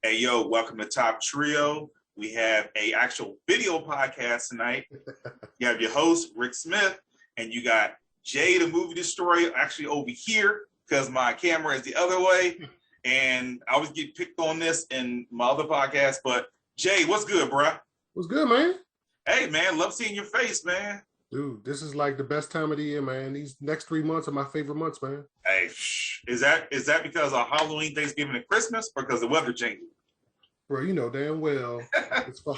Hey, yo, welcome to Top Trio. We have a actual video podcast tonight. You have your host, Rick Smith, and you got Jay, the movie destroyer, actually over here because my camera is the other way. And I always get picked on this in my other podcast. But Jay, what's good, bruh? What's good, man? Hey, man, love seeing your face, man. Dude, this is like the best time of the year, man. These next 3 months are my favorite months, man. Hey, is that because of Halloween, Thanksgiving, and Christmas, or because the weather changing? Bro, you know damn well it's for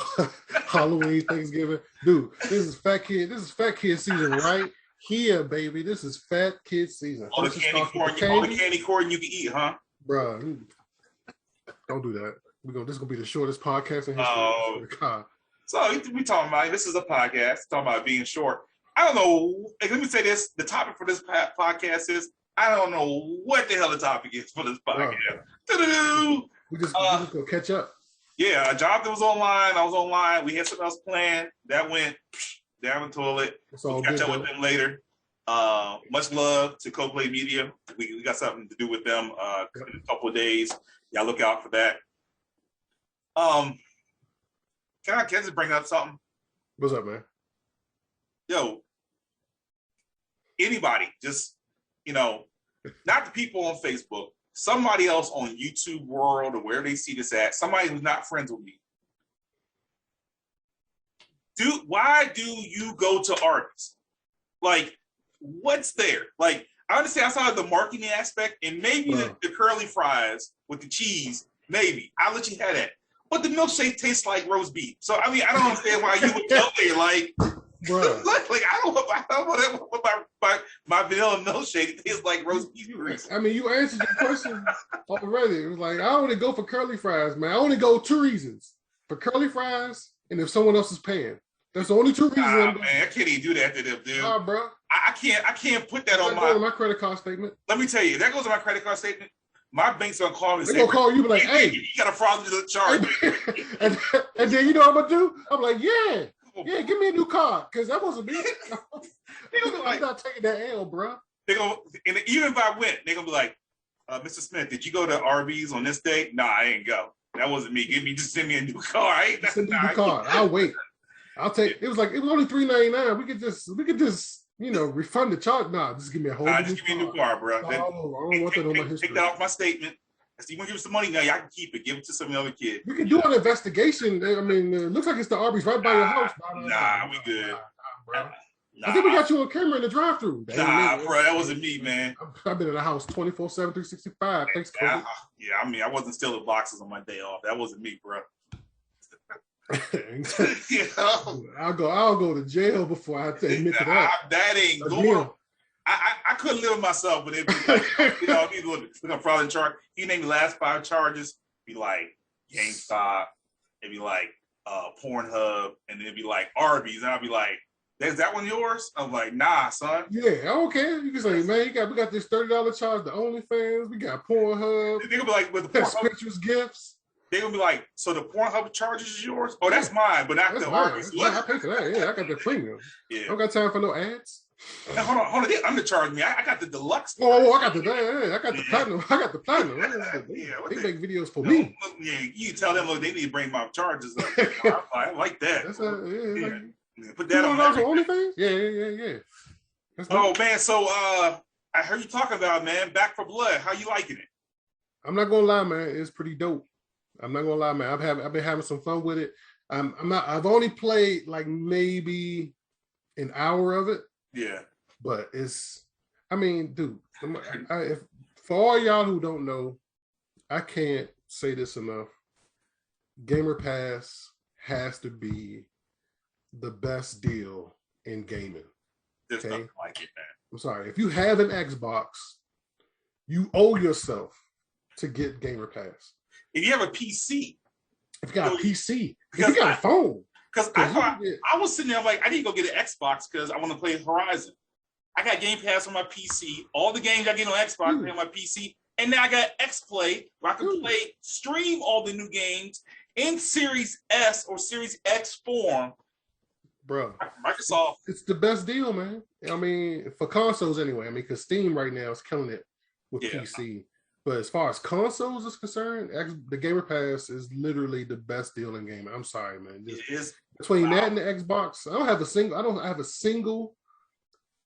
Halloween, Thanksgiving. Dude, this is fat kid season right here, baby. This is fat kid season. All the candy corn you can eat, huh? Bro, don't do that. This is gonna be the shortest podcast in history. Oh. So we talking about, this is a podcast talking about being short. I don't know. Let me say this. The topic for this podcast is, I don't know what the hell the topic is for this podcast. We just gonna catch up. Yeah, Jonathan was online. I was online. We had something else planned. That went down the toilet. We'll catch up with them later. Much love to Co-Play Media. We got something to do with them in a couple of days. Y'all look out for that. Can I just bring up something? What's up, man? Yo, anybody, just, not the people on Facebook, somebody else on YouTube world or where they see this at, somebody who's not friends with me. Why do you go to Arby's? Like, what's there? Like, I understand outside of the marketing aspect and maybe the curly fries with the cheese, maybe. I'll let you have that. But the milkshake tastes like roast beef. So, I mean, I don't understand why you would go there, like, bro. Like I don't want my vanilla milkshake tastes like roast beef. I mean, you answered the question already. It was like, I only go for curly fries, man. I only go 2 reasons. For curly fries and if someone else is paying. That's the only 2 reasons. Nah, man, I can't even do that to them, dude. Nah, bro. I can't put that on my credit card statement. Let me tell you, that goes on my credit card statement. My bank's gonna call me and say, gonna call you, be like, hey, you got a fraudulent charge. and then you know what I'm gonna do? I'm like, yeah, give me a new card, because that wasn't me. I'm not taking that L, bro. They gonna, and even if I went, they're gonna be like, Mr. Smith, did you go to Arby's on this date? Nah, I ain't go. That wasn't me. Just send me a new card. Send me a new card. I'll wait. I'll take. It was only $3.99. We could just. Refund the charge. Nah, just give me a whole just give me a new car, bro. I don't want that on my history. Take that off my statement. So you want to give us the money now? Y'all can keep it. Give it to some other kid. We can do an investigation. I mean, it looks like it's the Arby's right by your house. Nah, we good. Bro. I think we got you on camera in the drive-thru. Nah, bro, that wasn't me, man. I've been in the house 24/7, 365. Thanks, COVID. Yeah, I mean, I wasn't stealing boxes on my day off. That wasn't me, bro. I'll go to jail before I admit to that. That ain't going. I couldn't live with myself, but it'd be like, he's looking fraud in charge. He named the last 5 charges. Be like GameStop. It'd be like Pornhub, and then it'd be like Arby's, and I'd be like, "Is that one yours?" I'm like, "Nah, son." Yeah, okay. You can say, "Man, we got this $30 charge to OnlyFans. We got Pornhub." They're gonna be like, "With the Scriptures gifts." They're gonna be like, "So the Pornhub charges is yours? Oh, that's mine, but not the Arby's." I pay for that. Yeah, I got the premium. Yeah, I don't got time for no ads. Now, hold on. They undercharged me. I got the deluxe. Oh, I got the platinum. I got the platinum. They make videos for me. Yeah, you tell them, look, they need to bring my charges up. I like that. Put that on OnlyFans. Yeah. Oh man, so I heard you talking about, man, Back for Blood. How you liking it? I'm not gonna lie, man. It's pretty dope. I'm not gonna lie, man. I've been having some fun with it. I've only played like maybe an hour of it. Yeah. But dude, for all y'all who don't know, I can't say this enough. Gamer Pass has to be the best deal in gaming. There's nothing like it, man. I'm sorry. If you have an Xbox, you owe yourself to get Gamer Pass. If you have a PC. If you got a PC. If you got a phone. Because I was sitting there like, I need to go get an Xbox because I want to play Horizon. I got Game Pass on my PC. All the games I get on Xbox play on my PC. And now I got XPlay where I can stream all the new games in Series S or Series X form. Bro, Microsoft. It's the best deal, man. I mean, for consoles anyway. I mean, because Steam right now is killing it with PC. But as far as consoles is concerned, the Gamer Pass is literally the best deal in gaming. I'm sorry, man. It is between that and the Xbox. I don't have a single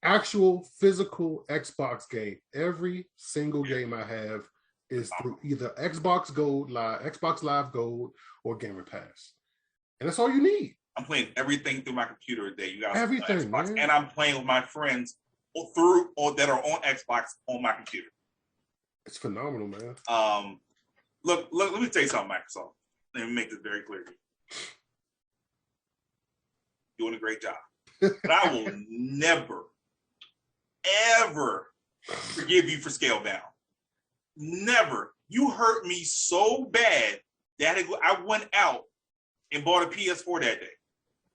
actual physical Xbox game. Every single game I have is through either Xbox Live Gold, or Gamer Pass, and that's all you need. I'm playing everything through my computer today. You guys, everything, Xbox, man. And I'm playing with my friends that are on Xbox on my computer. It's phenomenal, man. Look, let me tell you something, Microsoft. Let me make this very clear to you. Doing a great job. But I will never, ever forgive you for Scalebound. Never. You hurt me so bad that I went out and bought a PS4 that day.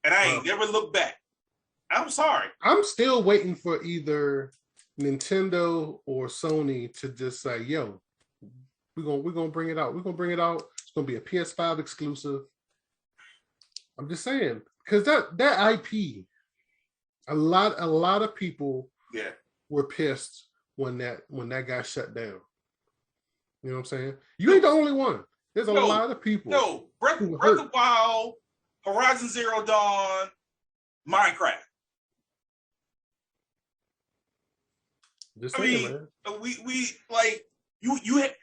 And I ain't never looked back. I'm sorry. I'm still waiting for either Nintendo or Sony to just say, yo, we're gonna bring it out. We're gonna bring it out. It's gonna be a PS5 exclusive. I'm just saying, because that IP, a lot of people were pissed when that got shut down. You know what I'm saying? You ain't the only one. There's a lot of people. No, Breath of the Wild, Horizon Zero Dawn, Minecraft. Just saying, man. We like you had.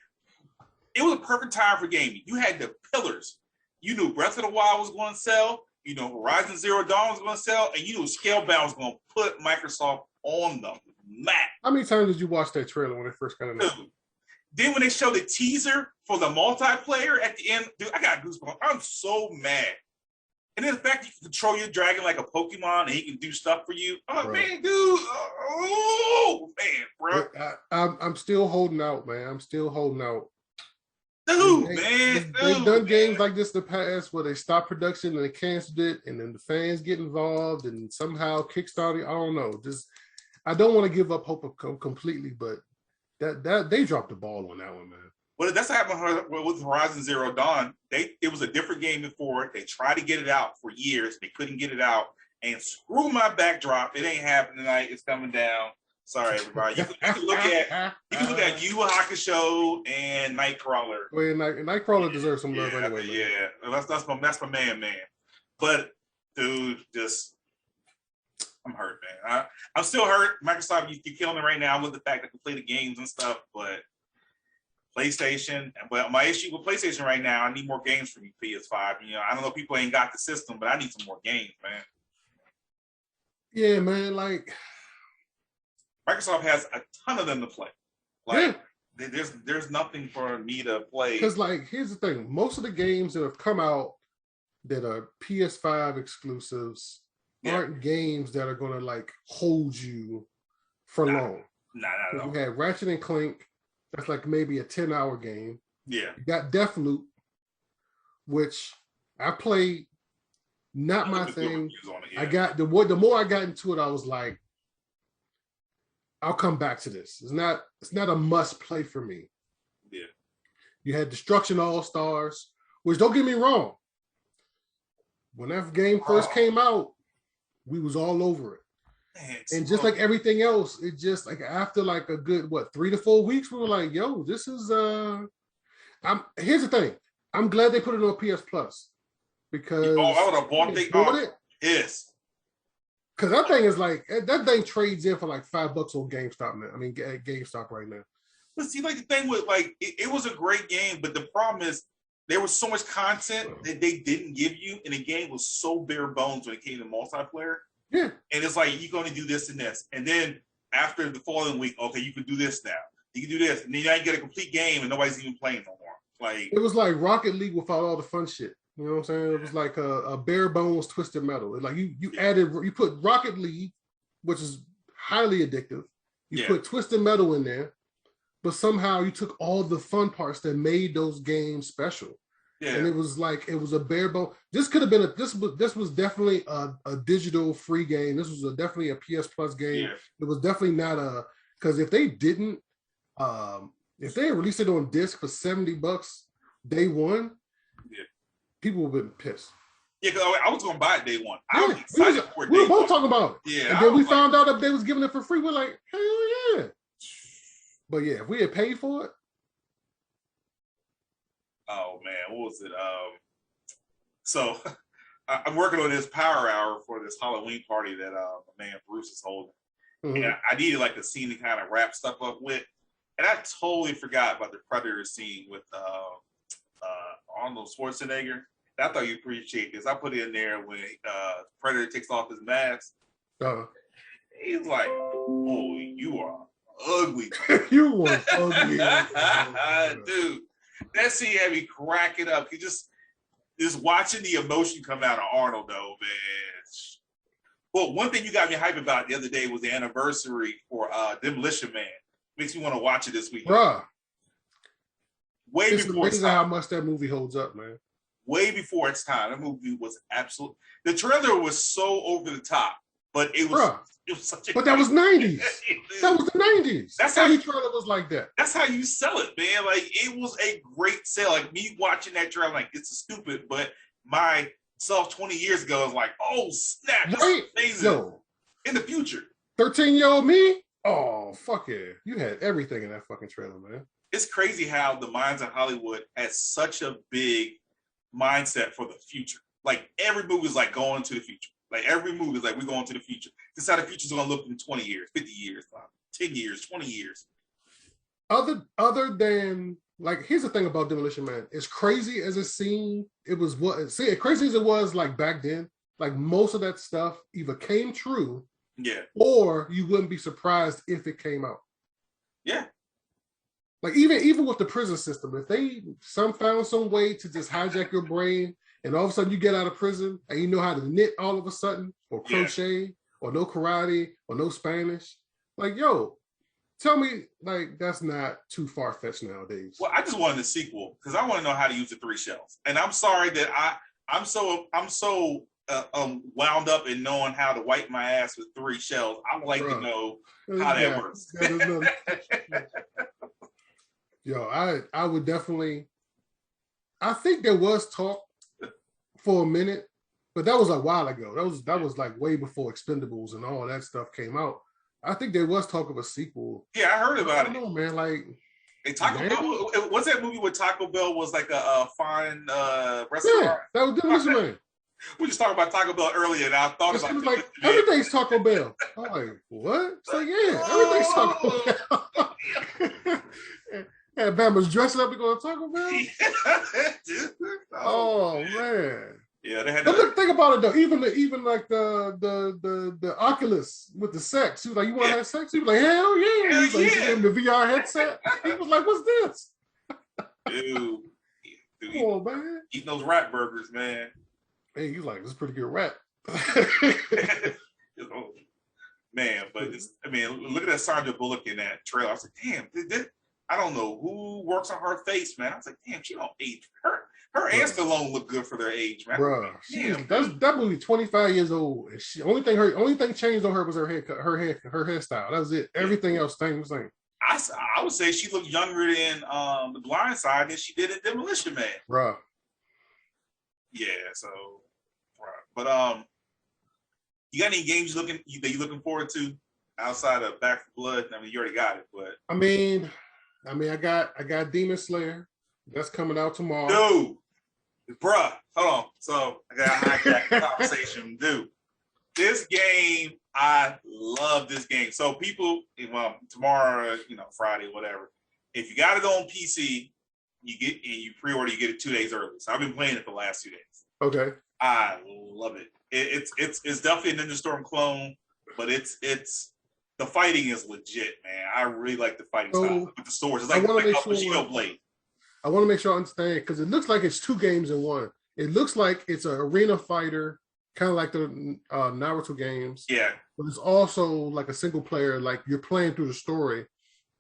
It was a perfect time for gaming. You had the pillars. You knew Breath of the Wild was going to sell. You know Horizon Zero Dawn was going to sell, and you knew Scalebound was going to put Microsoft on the map. How many times did you watch that trailer when it first got announced? Then when they showed the teaser for the multiplayer at the end, dude, I got goosebumps. I'm so mad. And then the fact you can control your dragon like a Pokemon and he can do stuff for you. Oh, bro. Man, dude. Oh, man, bro. I'm still holding out, man. I'm still holding out. Dude, they've done games like this in the past where they stop production and they canceled it, and then the fans get involved and somehow Kickstarter. I don't know. I don't want to give up hope completely, but that they dropped the ball on that one, man. Well, that's what happened with Horizon Zero Dawn. It was a different game before. They tried to get it out for years. They couldn't get it out. And screw my backdrop. It ain't happening tonight. It's coming down. Sorry, everybody. You can look at Yu Hakusho and Nightcrawler. Well, Nightcrawler deserves some love anyway. Man. Yeah, that's my man. But dude, I'm hurt, man. I'm still hurt. Microsoft, you're killing it right now with the fact that I can play the games and stuff, but PlayStation. But my issue with PlayStation right now, I need more games from you, PS5. You know, I don't know, people ain't got the system, but I need some more games, man. Yeah, man. Like Microsoft has a ton of them to play. Like there's nothing for me to play. Because like, here's the thing: most of the games that have come out that are PS5 exclusives aren't games that are going to like hold you for long. No. You had Ratchet and Clank. That's like maybe a 10-hour game. Yeah. You got Deathloop, which I played. Not my thing. I got the more I got into it, I was like, I'll come back to this. It's not a must play for me. Yeah. You had Destruction All Stars, which don't get me wrong. When that game first came out, we was all over it. Man, and just like everything else, it just like after like a good 3 to 4 weeks, we were like, yo, this is here's the thing. I'm glad they put it on PS Plus because I would have bought it. Yes. Because that thing is like that thing trades in for like $5 on GameStop now. I mean GameStop right now. But see, like the thing with like it was a great game, but the problem is there was so much content that they didn't give you, and the game was so bare bones when it came to multiplayer. Yeah. And it's like, you're going to do this and this. And then after the following week, okay, you can do this now. You can do this. And then now you get a complete game and nobody's even playing no more. Like, it was like Rocket League without all the fun shit. You know what I'm saying? It was like a bare bones Twisted Metal. Like you put Rocket League, which is highly addictive. You put Twisted Metal in there, but somehow you took all the fun parts that made those games special. Yeah. And it was a bare bone. This could have been this was definitely a digital free game. This was definitely a PS Plus game. Yeah. It was definitely not because if they didn't, if they released it on disc for $70 day one, people would have been pissed. Yeah, because I was going to buy it day one. I was excited for it. We were both talking about it. Yeah, and then we found out that they was giving it for free. We're like, hell yeah! But yeah, if we had paid for it, Oh man, what was it? So I'm working on this power hour for this Halloween party that my man Bruce is holding, Mm-hmm. and I needed like a scene to kind of wrap stuff up with, and I totally forgot about the Predator scene with Arnold Schwarzenegger. And I thought you'd appreciate this. I put it in there when Predator takes off his mask. Uh, He's like, "Oh, you are ugly." you was ugly. Dude, that scene had me cracking up. He just watching the emotion come out of Arnold, though, man. Well, one thing you got me hyped about the other day was the anniversary for Demolition Man. Makes me want to watch it this week. Bruh. Way It's before amazing how much that movie holds up, man. Way before its time. That movie was absolute. The trailer was so over the top, but it was. Bruh. It was such a. But that was 90s. That was the 90s. That's how every trailer was like that. That's how you sell it, man. Like it was a great sell. Like me watching that trailer, like it's stupid, but my self 20 years ago was like, oh snap, that's right? amazing. Yo, in the future. 13-year-old me? Oh, fuck yeah. You had everything in that fucking trailer, man. It's crazy how the minds of Hollywood has such a big mindset for the future. Like every movie is like going to the future. Like every movie is like we're going to the future. This is how the future's gonna look in 20 years, 50 years, 10 years, 20 years. Other than like, here's the thing about Demolition Man. As crazy as it seemed, it was crazy as it was like back then. Like most of that stuff either came true, yeah, or you wouldn't be surprised if it came out. Yeah. Like even with the prison system, if they found some way to just hijack your brain, and all of a sudden you get out of prison and you know how to knit all of a sudden, or crochet, or no karate, or no Spanish, like yo, tell me like that's not too far fetched nowadays. Well, I just wanted a sequel because I want to know how to use the 3 shells, and I'm sorry that I'm so wound up in knowing how to wipe my ass with 3 shells. I would like to know how that works. Yo, I would definitely. I think there was talk for a minute, but that was a while ago. That was like way before Expendables and all that stuff came out. I think there was talk of a sequel. Yeah, I heard about it. I don't know, man. Like, Taco Bell. What's that movie where Taco Bell was like a fine restaurant? Yeah, that was Demolition Man. We just talked about Taco Bell earlier, and I thought about it. Like everything's Taco Bell. I'm like, what? It's like, yeah, everything's Taco Bell. And Bama's dressing up to go to Taco Bell. Oh man. Yeah, they had. Think about it though. Even like the Oculus with the sex. He was like, "You want to have sex?" He was like, "Hell yeah!" He was like, "He gave him the VR headset." He was like, "What's this?" Dude, come on, man. Eating those rat burgers, man. Hey, he's like, "This is a pretty good rap." Man, but look at that Sandra Bullock in that trailer. I was like, damn, I don't know who works on her face, man. I was like, damn, she don't age. Her and Stallone look good for their age, man. Bruh, that movie 25 years old. And only thing changed on her was her hairstyle. That was it. Everything else stayed the same. I would say she looked younger in The Blind Side than she did in Demolition Man. Bruh. Yeah, so but you got any games that you looking forward to outside of Back 4 Blood? I mean, you already got it, but I got Demon Slayer. That's coming out tomorrow. Dude, bruh, hold on. So I got to hijack the conversation. Dude, this game, I love this game. So people, tomorrow, Friday, whatever. If you got it on PC, you pre-order, you get it 2 days early. So I've been playing it for the last 2 days. Okay. I love it. It's definitely a Ninja Storm clone, but it's the fighting is legit, man. I really like the fighting style with the swords. It's like a Bushido blade. I want to make sure I understand, because it looks like it's 2 games in one. It looks like it's an arena fighter, kind of like the Naruto games. Yeah. But it's also like a single player, like you're playing through the story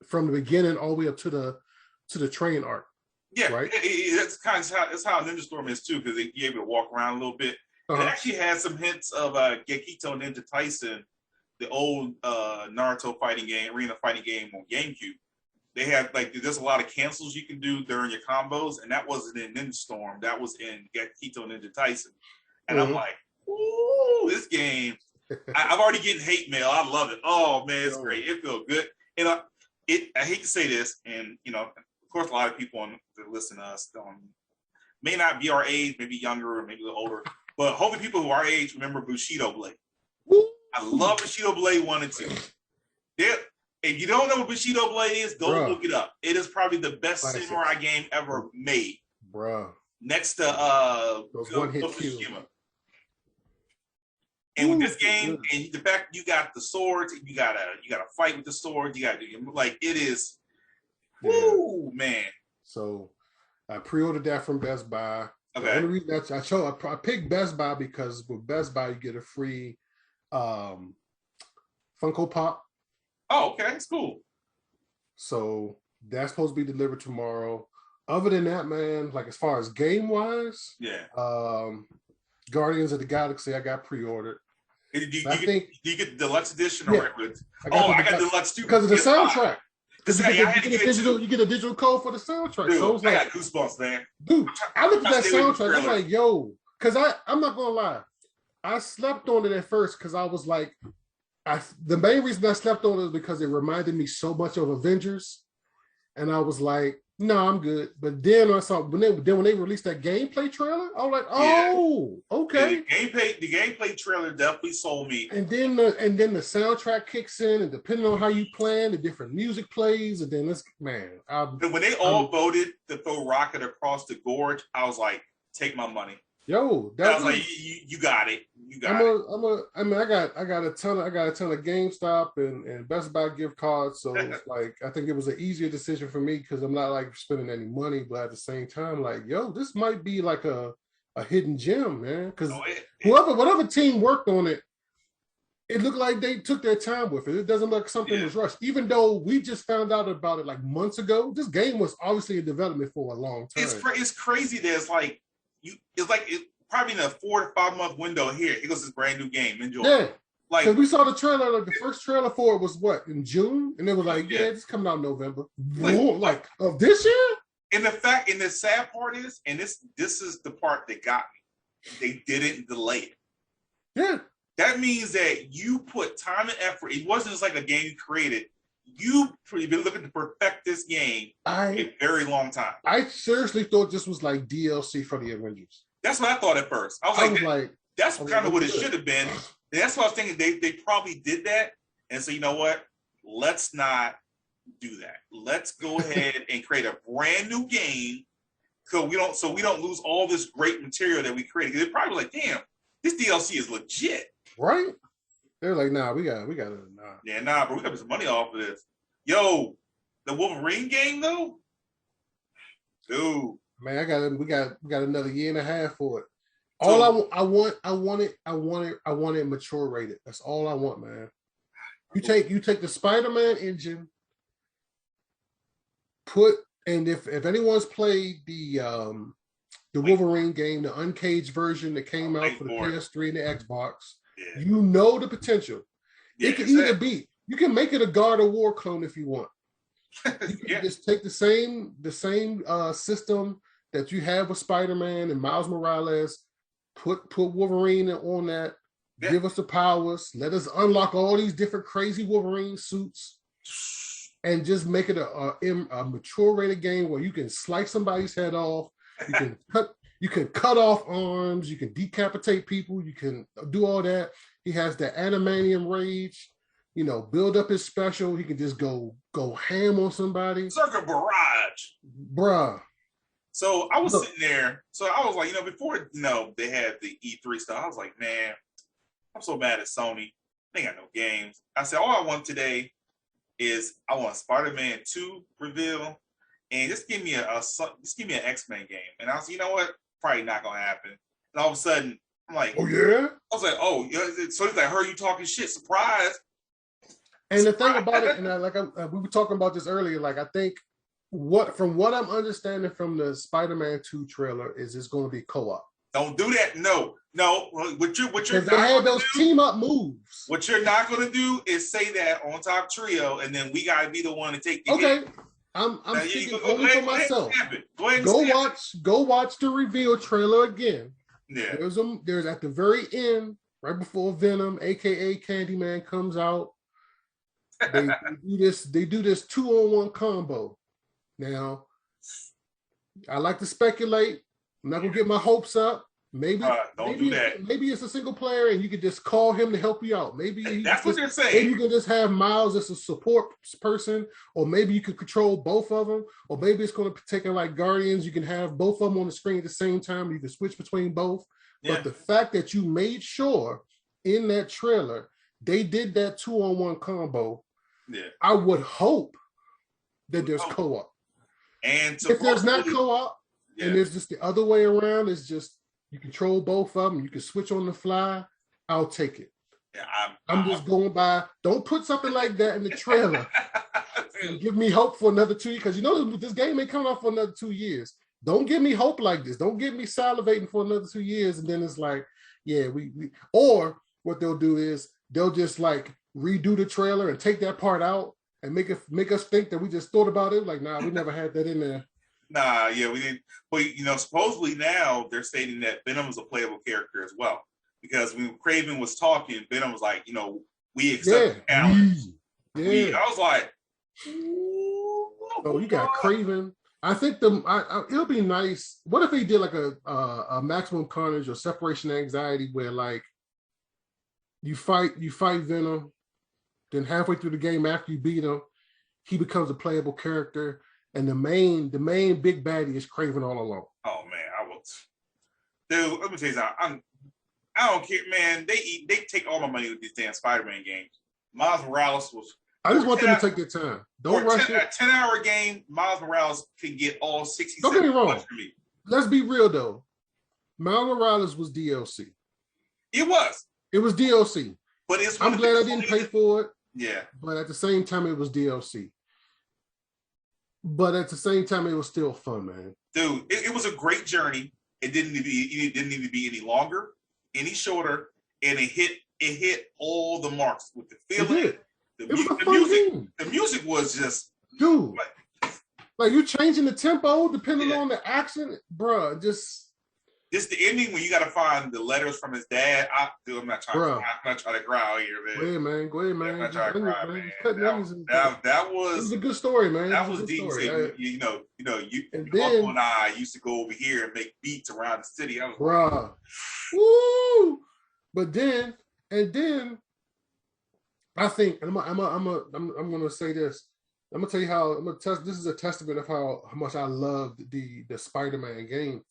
from the beginning all the way up to the train arc. Yeah, right. That's kind of how Ninja Storm is too, because you're able to walk around a little bit. It actually has some hints of Gekito Ninja Tyson, the old Naruto fighting game, arena fighting game on GameCube. They had there's a lot of cancels you can do during your combos, and that wasn't in Ninja Storm. That was in Gekito Ninja Tyson. And I'm like, ooh, this game. I've already getting hate mail. I love it. Oh man, it's great. It feels good. And I hate to say this, and course, a lot of people that listen to us may not be our age, maybe younger, or maybe a little older, but hopefully people who are our age remember Bushido Blade. Woo. I love Bushido Blade 1 and 2. If you don't know what Bushido Blade is, go look it up. It is probably the best samurai game ever made. Bruh. Next to one-hit kill. And with this game, and the fact you got the swords, you gotta fight with the swords, you gotta do like it is. Woo, man. So I pre-ordered that from Best Buy. Okay. The only reason I picked Best Buy because with Best Buy you get a free Funko Pop. Oh, okay, that's cool. So that's supposed to be delivered tomorrow. Other than that, man, like as far as game wise, Guardians of the Galaxy I got pre-ordered. Do you get the deluxe edition or regular? I got deluxe too because of the soundtrack. You get a digital code for the soundtrack. Dude, so I got goosebumps, man. Dude, I looked at that soundtrack. I was like, yo, because I'm not gonna lie, I slept on it at first because I was like, the main reason I slept on it is because it reminded me so much of Avengers, and I was like, no, I'm good. But then I saw when they released that gameplay trailer, I was like, oh, okay. Yeah, the gameplay trailer definitely sold me. And then the soundtrack kicks in, and depending on how you plan, the different music plays, and then when they all voted to throw Rocket across the gorge, I was like, take my money. Yo, I was like, you got it. You got it. I got a ton of GameStop and Best Buy gift cards. So it's like I think it was an easier decision for me because I'm not like spending any money, but at the same time, like, yo, this might be like a hidden gem, man. Because whatever team worked on it, it looked like they took their time with it. It doesn't look like something was rushed. Even though we just found out about it like months ago, this game was obviously in development for a long time. It's crazy that it's probably in a 4 to 5 month window here. It goes this brand new game. Enjoy. Yeah. Like we saw the trailer, like the first trailer for it was what, in June? And it was like, it's coming out in November. Like of this year? And the sad part is, and this is the part that got me, they didn't delay it. Yeah. That means that you put time and effort. It wasn't just like a game you created. You've been looking to perfect this game a very long time. I seriously thought this was like DLC for the Avengers. That's what I thought at first. I was like, that's kind of what it should have been. And that's what I was thinking. They probably did that. And so, you know what? Let's not do that. Let's go ahead and create a brand new game so we don't lose all this great material that we created. They're probably like, damn, this DLC is legit. Right? They're like, nah, we got to, nah. Yeah, nah, bro, we got to get some money off of this. Yo, the Wolverine game though? Dude. Man, we got another year and a half for it. All I want it mature rated. That's all I want, man. You take the Spider-Man engine, and if anyone's played the Wolverine game, the uncaged version that came out for the PS3 and the Xbox, you know the potential. It can either be, you can make it a God of War clone if you want. You can just take the same system that you have with Spider-Man and Miles Morales, put Wolverine on that, give us the powers, let us unlock all these different crazy Wolverine suits, and just make it a mature rated game where you can slice somebody's head off, you can cut off arms, you can decapitate people, you can do all that. He has the Animanium rage, build up his special. He can just go ham on somebody. Circuit Barrage, bruh. So I was sitting there. So I was like, before they had the E3 stuff, I was like, man, I'm so mad at Sony. They got no games. I said, all I want today is I want Spider-Man 2 reveal, and just give me an X-Men game. And I was, you know what? Probably not gonna happen. And all of a sudden, I'm like, oh yeah. I was like, oh yeah. So he's like, I heard you talking shit. Surprise. And the thing about it, and we were talking about this earlier. Like, I think from what I'm understanding from the Spider-Man 2 trailer is it's going to be co-op. Don't do that. No. What you're they had those team up moves. What you're not going to do is say that on TopTrio, and then we got to be the one to take the okay. game. I'm speaking only for myself. Go watch the reveal trailer again. Yeah. There's at the very end, right before Venom, aka Candyman, comes out. They do this 2-on-1 combo. Now, I like to speculate. I'm not gonna get my hopes up. Maybe, don't do that. Maybe it's a single player, and you could just call him to help you out. Maybe that's what they're saying. Maybe you can just have Miles as a support person, or maybe you could control both of them, or maybe it's going to take it like Guardians. You can have both of them on the screen at the same time. You can switch between both. Yeah. But the fact that you made sure in that trailer they did that 2-on-1 combo, I would hope that there's co-op. And if there's not co-op, and there's just the other way around, it's just you control both of them, you can switch on the fly, I'll take it. Yeah, I'm just going by. Don't put something like that in the trailer. Give me hope for another 2 years, because you know this game may come out for another 2 years. Don't give me hope like this. Don't get me salivating for another 2 years, and then it's like, yeah, we or what they'll do is they'll just like redo the trailer and take that part out and make us think that we just thought about it. Like, nah, we never had that in there. Nah, yeah, we didn't. But supposedly now they're stating that Venom is a playable character as well. Because when Craven was talking, Venom was like, we accept the challenge. Yeah. I was like, oh, you got Craven. I think it'll be nice. What if they did like a Maximum Carnage or Separation Anxiety where like you fight Venom, then halfway through the game after you beat him, he becomes a playable character. And the main big baddie is Craven all along. Oh man, I will. Dude, let me tell you something. I don't care, man. They take all my money with these damn Spider-Man games. Miles Morales was. I just want them to take their time. Don't rush it. A 10-hour game, Miles Morales can get all 60. Don't get me wrong. Let's be real though. Miles Morales was DLC. It was. It was DLC. But I'm glad I didn't pay for it. Yeah. But at the same time, it was DLC. But at the same time, it was still fun, man. Dude, it was a great journey. It didn't need to be any longer, any shorter, and it hit all the marks with the feeling. The music was just, dude. Like you changing the tempo depending on the accent, bruh. Just the ending when you got to find the letters from his dad. I'm not trying to cry out here, man. Go ahead, man. I'm not trying to cry, man. That was a good story, man. That was deep. Uncle and I used to go over here and make beats around the city. I was bruh. Woo! But then I think I'm gonna say this. I'm gonna tell you how this is a testament of how much I loved the Spider-Man game.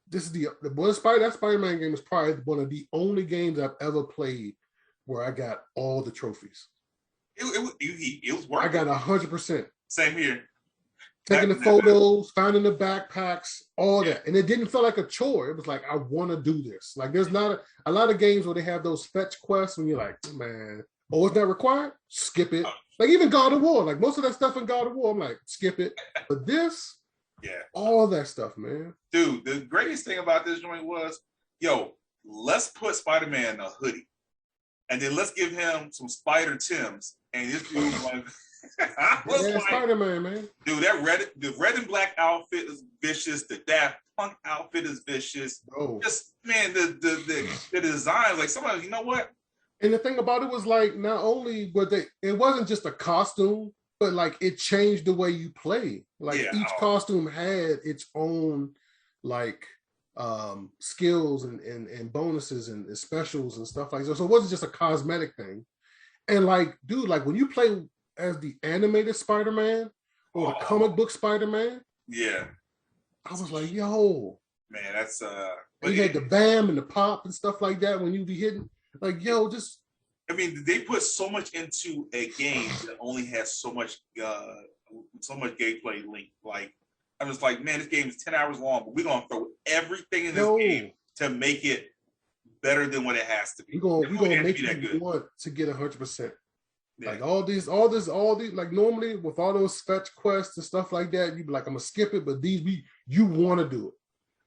This is that Spider-Man game is probably one of the only games I've ever played where I got all the trophies. It was worth I got 100%. Same here. Taking the photos, finding the backpacks, all that. And it didn't feel like a chore. It was like, I want to do this. Like there's not a lot of games where they have those fetch quests when you're like, man, it's not required? Skip it. Like even God of War, like most of that stuff in God of War, I'm like, skip it. But this, all that stuff, man. Dude, the greatest thing about this joint was, let's put Spider-Man in a hoodie. And then let's give him some Spider Tims. And this dude Spider-Man, man. Dude, the red and black outfit is vicious. The Daft Punk outfit is vicious. Oh. Just, man, the design, like somebody, you know what? And the thing about it was like, not only it wasn't just a costume, but like it changed the way you play. Like each costume had its own like skills and bonuses and specials and stuff like that. So it wasn't just a cosmetic thing. And like, dude, like when you play as the animated Spider-Man or the comic book Spider-Man, I was like, yo, man, that's you had the bam and the pop and stuff like that when you be hitting. Like, just. I mean, they put so much into a game that only has so much gameplay link. Like, I'm just like, man, this game is 10 hours long, but we're gonna throw everything in this game to make it better than what it has to be. We're gonna make you want to get 100%. Like all these, like normally with all those fetch quests and stuff like that, you'd be like, I'm gonna skip it, but you want to do it.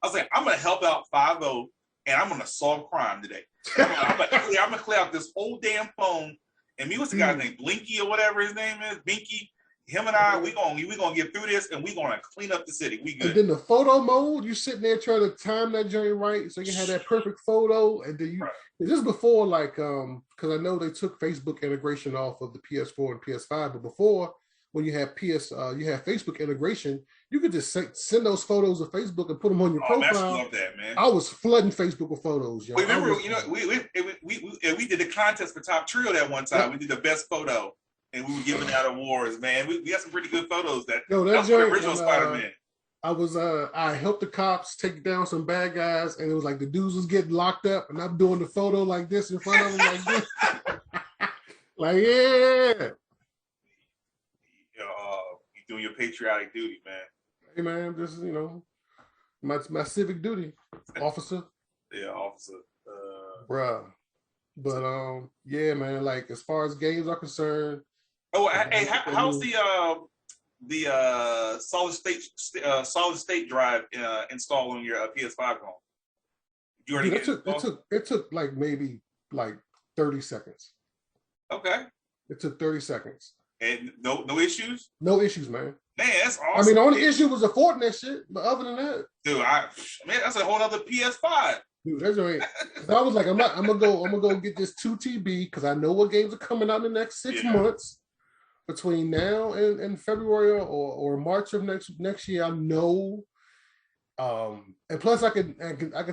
I was like, I'm gonna help out 5-0 and I'm gonna solve crime today. I'm gonna clear out this whole damn phone. And me, what's the guy's name? Blinky or whatever his name is, Binky. Him and I, we gonna get through this, and we gonna clean up the city. We good. And then the photo mode, you sitting there trying to time that journey right, so you can have that perfect photo. And then this is before like because I know they took Facebook integration off of the PS4 and PS5, but before when you have you have Facebook integration, you could just send those photos of Facebook and put them on your profile. I love that, man. I was flooding Facebook with photos, yo. Remember, we did a contest for Top Trio that one time. Yep. We did the best photo, and we were giving out awards, man. We got some pretty good photos. That was the original Spider-Man. I helped the cops take down some bad guys, and it was like the dudes was getting locked up, and I'm doing the photo like this in front of them, like this. Like, yeah. You're doing your patriotic duty, man. Hey, man, this is, my civic duty, officer. Yeah, officer. Bruh. But, yeah, man, like, as far as games are concerned. Oh, hey, how's the solid state drive installed on your PS5 phone? You already it took like maybe 30 seconds. Okay. It took 30 seconds. And no issues? No issues, man. Man, that's awesome. I mean, the only issue was affording that shit, but other than that, dude, that's a whole other PS5. Dude, that's right. I was like, I'm gonna go get this 2 TB because I know what games are coming out in the next 6 months. Between now and February or March of next year, I know. And plus, I can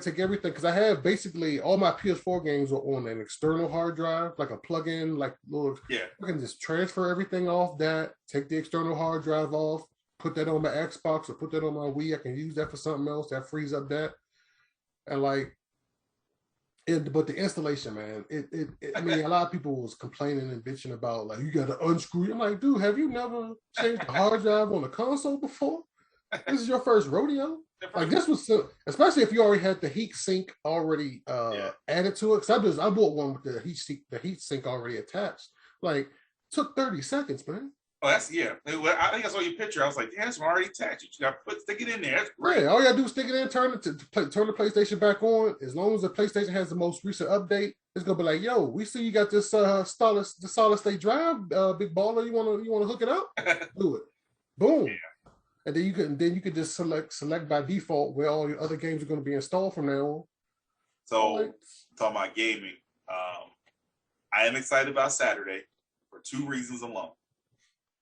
take everything because I have basically all my PS4 games are on an external hard drive, like a plug-in, like little. Yeah. I can just transfer everything off that, take the external hard drive off, put that on my Xbox or put that on my Wii. I can use that for something else. That frees up that, and but the installation, man, I mean, a lot of people was complaining and bitching about like you got to unscrew. I'm like, dude, have you never changed the hard drive on a console before? This is your first rodeo. Like this was especially if you already had the heat sink already added to it. Because I bought one with the heat sink already attached. Like took 30 seconds, man. Oh, that's I think I saw your picture. I was like, yeah, it's already attached. You got to stick it in there. That's great. Yeah, all you gotta do is stick it in, turn the PlayStation back on. As long as the PlayStation has the most recent update, it's gonna be like, yo, we see you got this solid state drive, big baller. You wanna hook it up? Do it. Boom. Yeah. And then you could just select by default where all your other games are gonna be installed from now on. So talking about gaming, I am excited about Saturday for 2 reasons alone.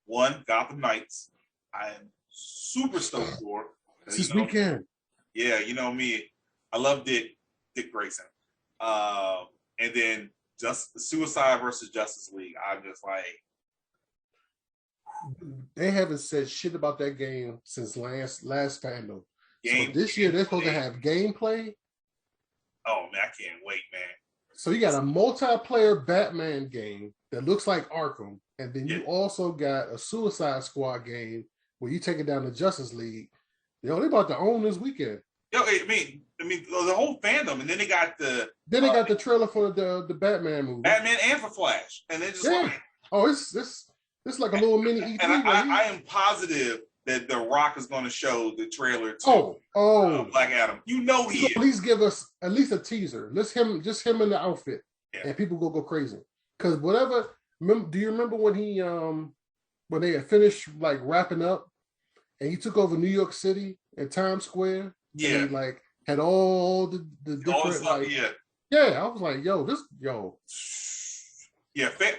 One, Gotham Knights. I am super stoked for. This weekend. Yeah, you know me. I love Dick Grayson. And then just Suicide versus Justice League. I'm just like, they haven't said shit about that game since last fandom. So this year they're supposed to have gameplay. Oh man, I can't wait, man. So you got a multiplayer Batman game that looks like Arkham, and then you also got a Suicide Squad game where you take it down to Justice League. Yo, they about to own this weekend. Yo, I mean the whole fandom, and then they got the trailer for the Batman movie, Batman and for Flash, and then just like, oh, it's like a little mini E3. And I am positive that The Rock is going to show the trailer to Black Adam. You know he at least give us at least a teaser. Just him in the outfit, and people go crazy. Because whatever. Do you remember when he when they had finished like wrapping up, and he took over New York City and Times Square? Yeah, and he, like had all the different stuff, I was like,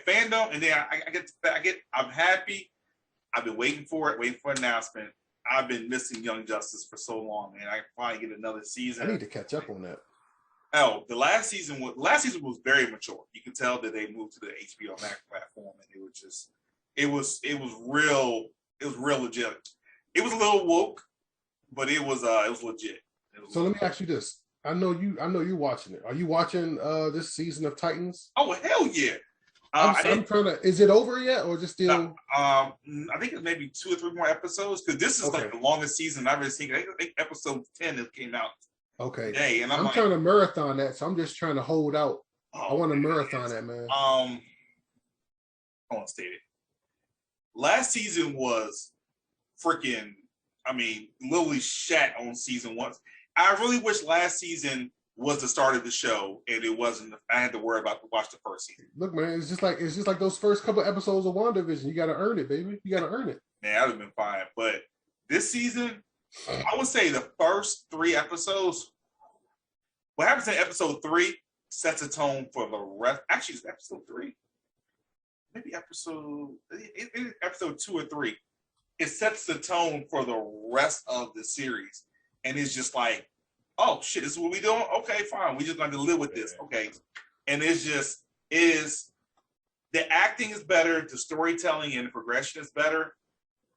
fandom, and then I'm happy. I've been waiting for an announcement. I've been missing Young Justice for so long, man. I can finally get another season. I need to catch up on that. Oh, the last season was very mature. You can tell that they moved to the HBO Max platform, and it was real legit. It was a little woke, but it was legit. So let me ask you this. I know you're watching it. Are you watching this season of Titans? Oh, hell yeah. I'm trying to. Is it over yet, or just still? I think it's maybe 2 or 3 more episodes because this is like the longest season I've ever seen. I think episode 10 that came out today, and I'm trying to marathon that. So I'm just trying to hold out. I want to marathon that, man. I want to state it. Last season was freaking. I mean, literally shat on season 1. I really wish last season was the start of the show, and it wasn't. I had to worry about to watch the first season. Look, man, it's just like those first couple episodes of WandaVision. You got to earn it, baby. You got to earn it. Man, that would have been fine. But this season, I would say the first 3 episodes. What happens in episode 3 sets a tone for the rest. Actually, it's episode 3. maybe episode 2 or 3. It sets the tone for the rest of the series, and it's just like, oh shit, this is what we doing. Okay, fine, we just going to live with this. Okay, and it's just is the acting is better, the storytelling and the progression is better.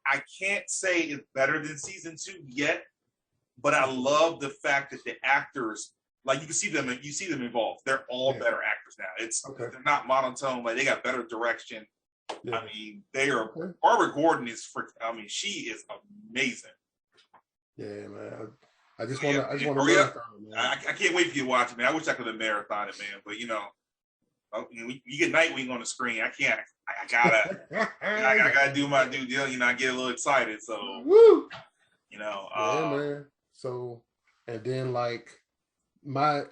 I can't say it's better than season 2 yet, but I love the fact that the actors, like you see them involved. They're all better actors now. They're not monotone, like they got better direction. Yeah. I mean, they are. Barbara Gordon is she is amazing. Yeah, man. I just want to marathon it, man. I can't wait for you to watch it, man. I wish I could have marathon it, man. But you get Nightwing on the screen. I can't. I gotta do my due diligence. I get a little excited. So, woo. Man. So, and then like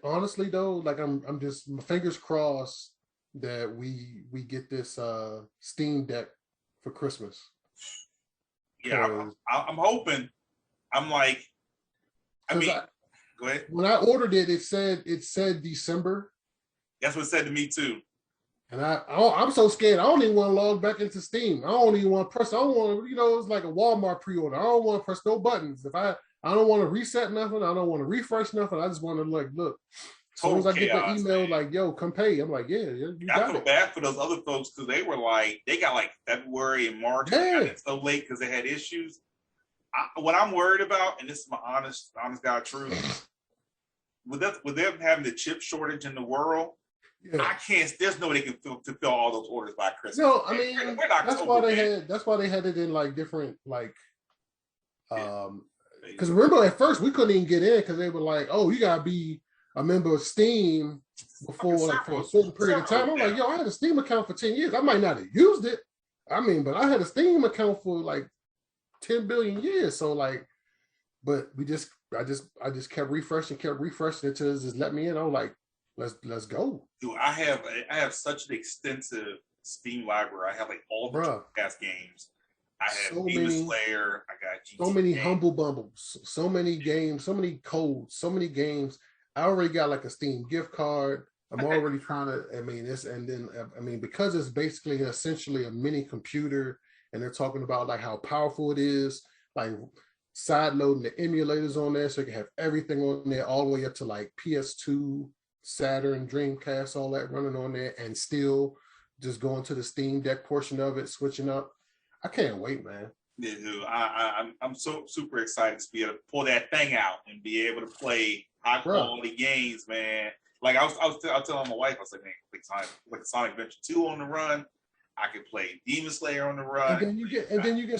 honestly though, like I'm just my fingers crossed that we get this Steam Deck for Christmas. Yeah, I'm hoping. I'm like, go ahead. When I ordered it, it said December. That's what it said to me too. And I'm so scared. I don't even want to log back into Steam. I don't even want to press. I don't want to, it's like a Walmart pre-order. I don't want to press no buttons. If I don't want to reset nothing. I don't want to refresh nothing. I just want to look. As soon as I get the email, man. Like, yo, come pay. I'm like, yeah, you got it. I feel bad for those other folks because they were like, they got like February and March. Yeah. And so late because they had issues. What I'm worried about, and this is my honest God truth, with them having the chip shortage in the world, I can't. There's no way they can fulfill all those orders by Christmas. No, I mean that's why they had it in like different like, because remember at first we couldn't even get in because they were like, oh, you gotta be a member of Steam before like for a certain period of time. I'm like, yo, I had a Steam account for 10 years. I might not have used it. I mean, but I had a Steam account for like 10 billion years. So like, but I just kept refreshing until it just let me in. I'm like, let's go. Dude, I have such an extensive Steam library. I have like all the past games. I have Demon Slayer. I got GTA. So many Humble Bumbles, so many games, so many codes, so many games. I already got like a Steam gift card. I'm already trying to. Because it's basically essentially a mini computer, and they're talking about like how powerful it is, like side loading the emulators on there, so you can have everything on there, all the way up to like PS2, Saturn, Dreamcast, all that running on there, and still just going to the Steam Deck portion of it, switching up. I can't wait, man. Yeah, dude, I'm so super excited to be able to pull that thing out and be able to play high quality games, man. Like I was telling my wife, I was like, man, like Sonic Adventure 2 on the run. I could play Demon Slayer on the run. And then you can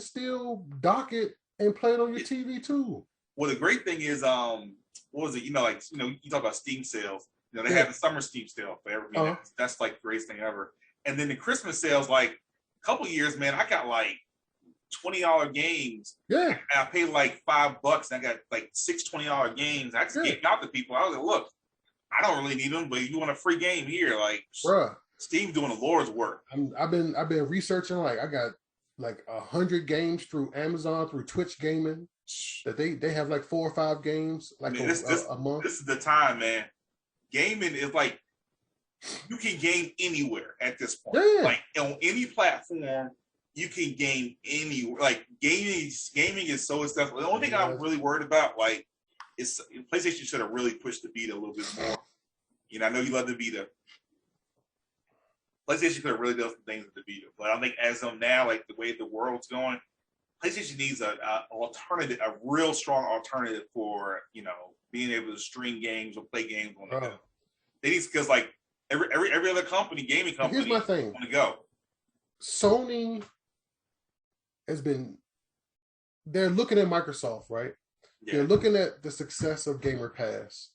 still dock it and play it on your TV too. Well, the great thing is, what was it? You talk about Steam sales. They have the summer Steam sale for everybody. That's like the greatest thing ever. And then the Christmas sales, like a couple years, man, I got like $20 games. Yeah. And I paid like $5 and I got like six $20 games. I just gave out to people. I was like, look, I don't really need them, but you want a free game here, like, bruh. Steve doing the Lord's work. I've been researching. Like I got like 100 games through Amazon, through Twitch Gaming. That they have like 4 or 5 games like a month. This is the time, man. Gaming is like you can game anywhere at this point. Yeah. Like on any platform, you can game anywhere. Like gaming is so accessible. The only thing I'm really worried about, like, is PlayStation should have really pushed the Vita a little bit more. I know you love the Vita. PlayStation could have really done some things with the Vita, but I think as of now, like the way the world's going, PlayStation needs a real strong alternative for being able to stream games or play games on the go. They need, because like every other gaming company, here's my thing. Want to go. Sony they're looking at Microsoft, right? Yeah. They're looking at the success of Gamer Pass.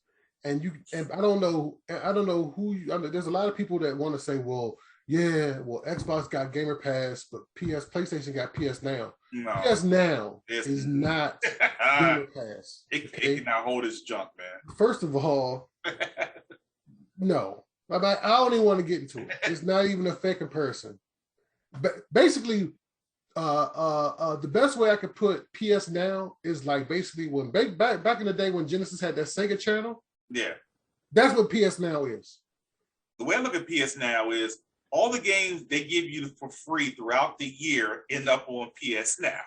And I don't know who there's a lot of people that want to say, well, Xbox got Gamer Pass, but PlayStation got PS Now. No, PS Now is not Gamer Pass. It cannot hold its junk, man. First of all, no. I don't even want to get into it. It's not even a fair comparison. But basically, the best way I could put PS Now is like basically when back in the day when Genesis had that Sega channel. Yeah. That's what PS Now is. The way I look at PS Now is all the games they give you for free throughout the year end up on PS Now.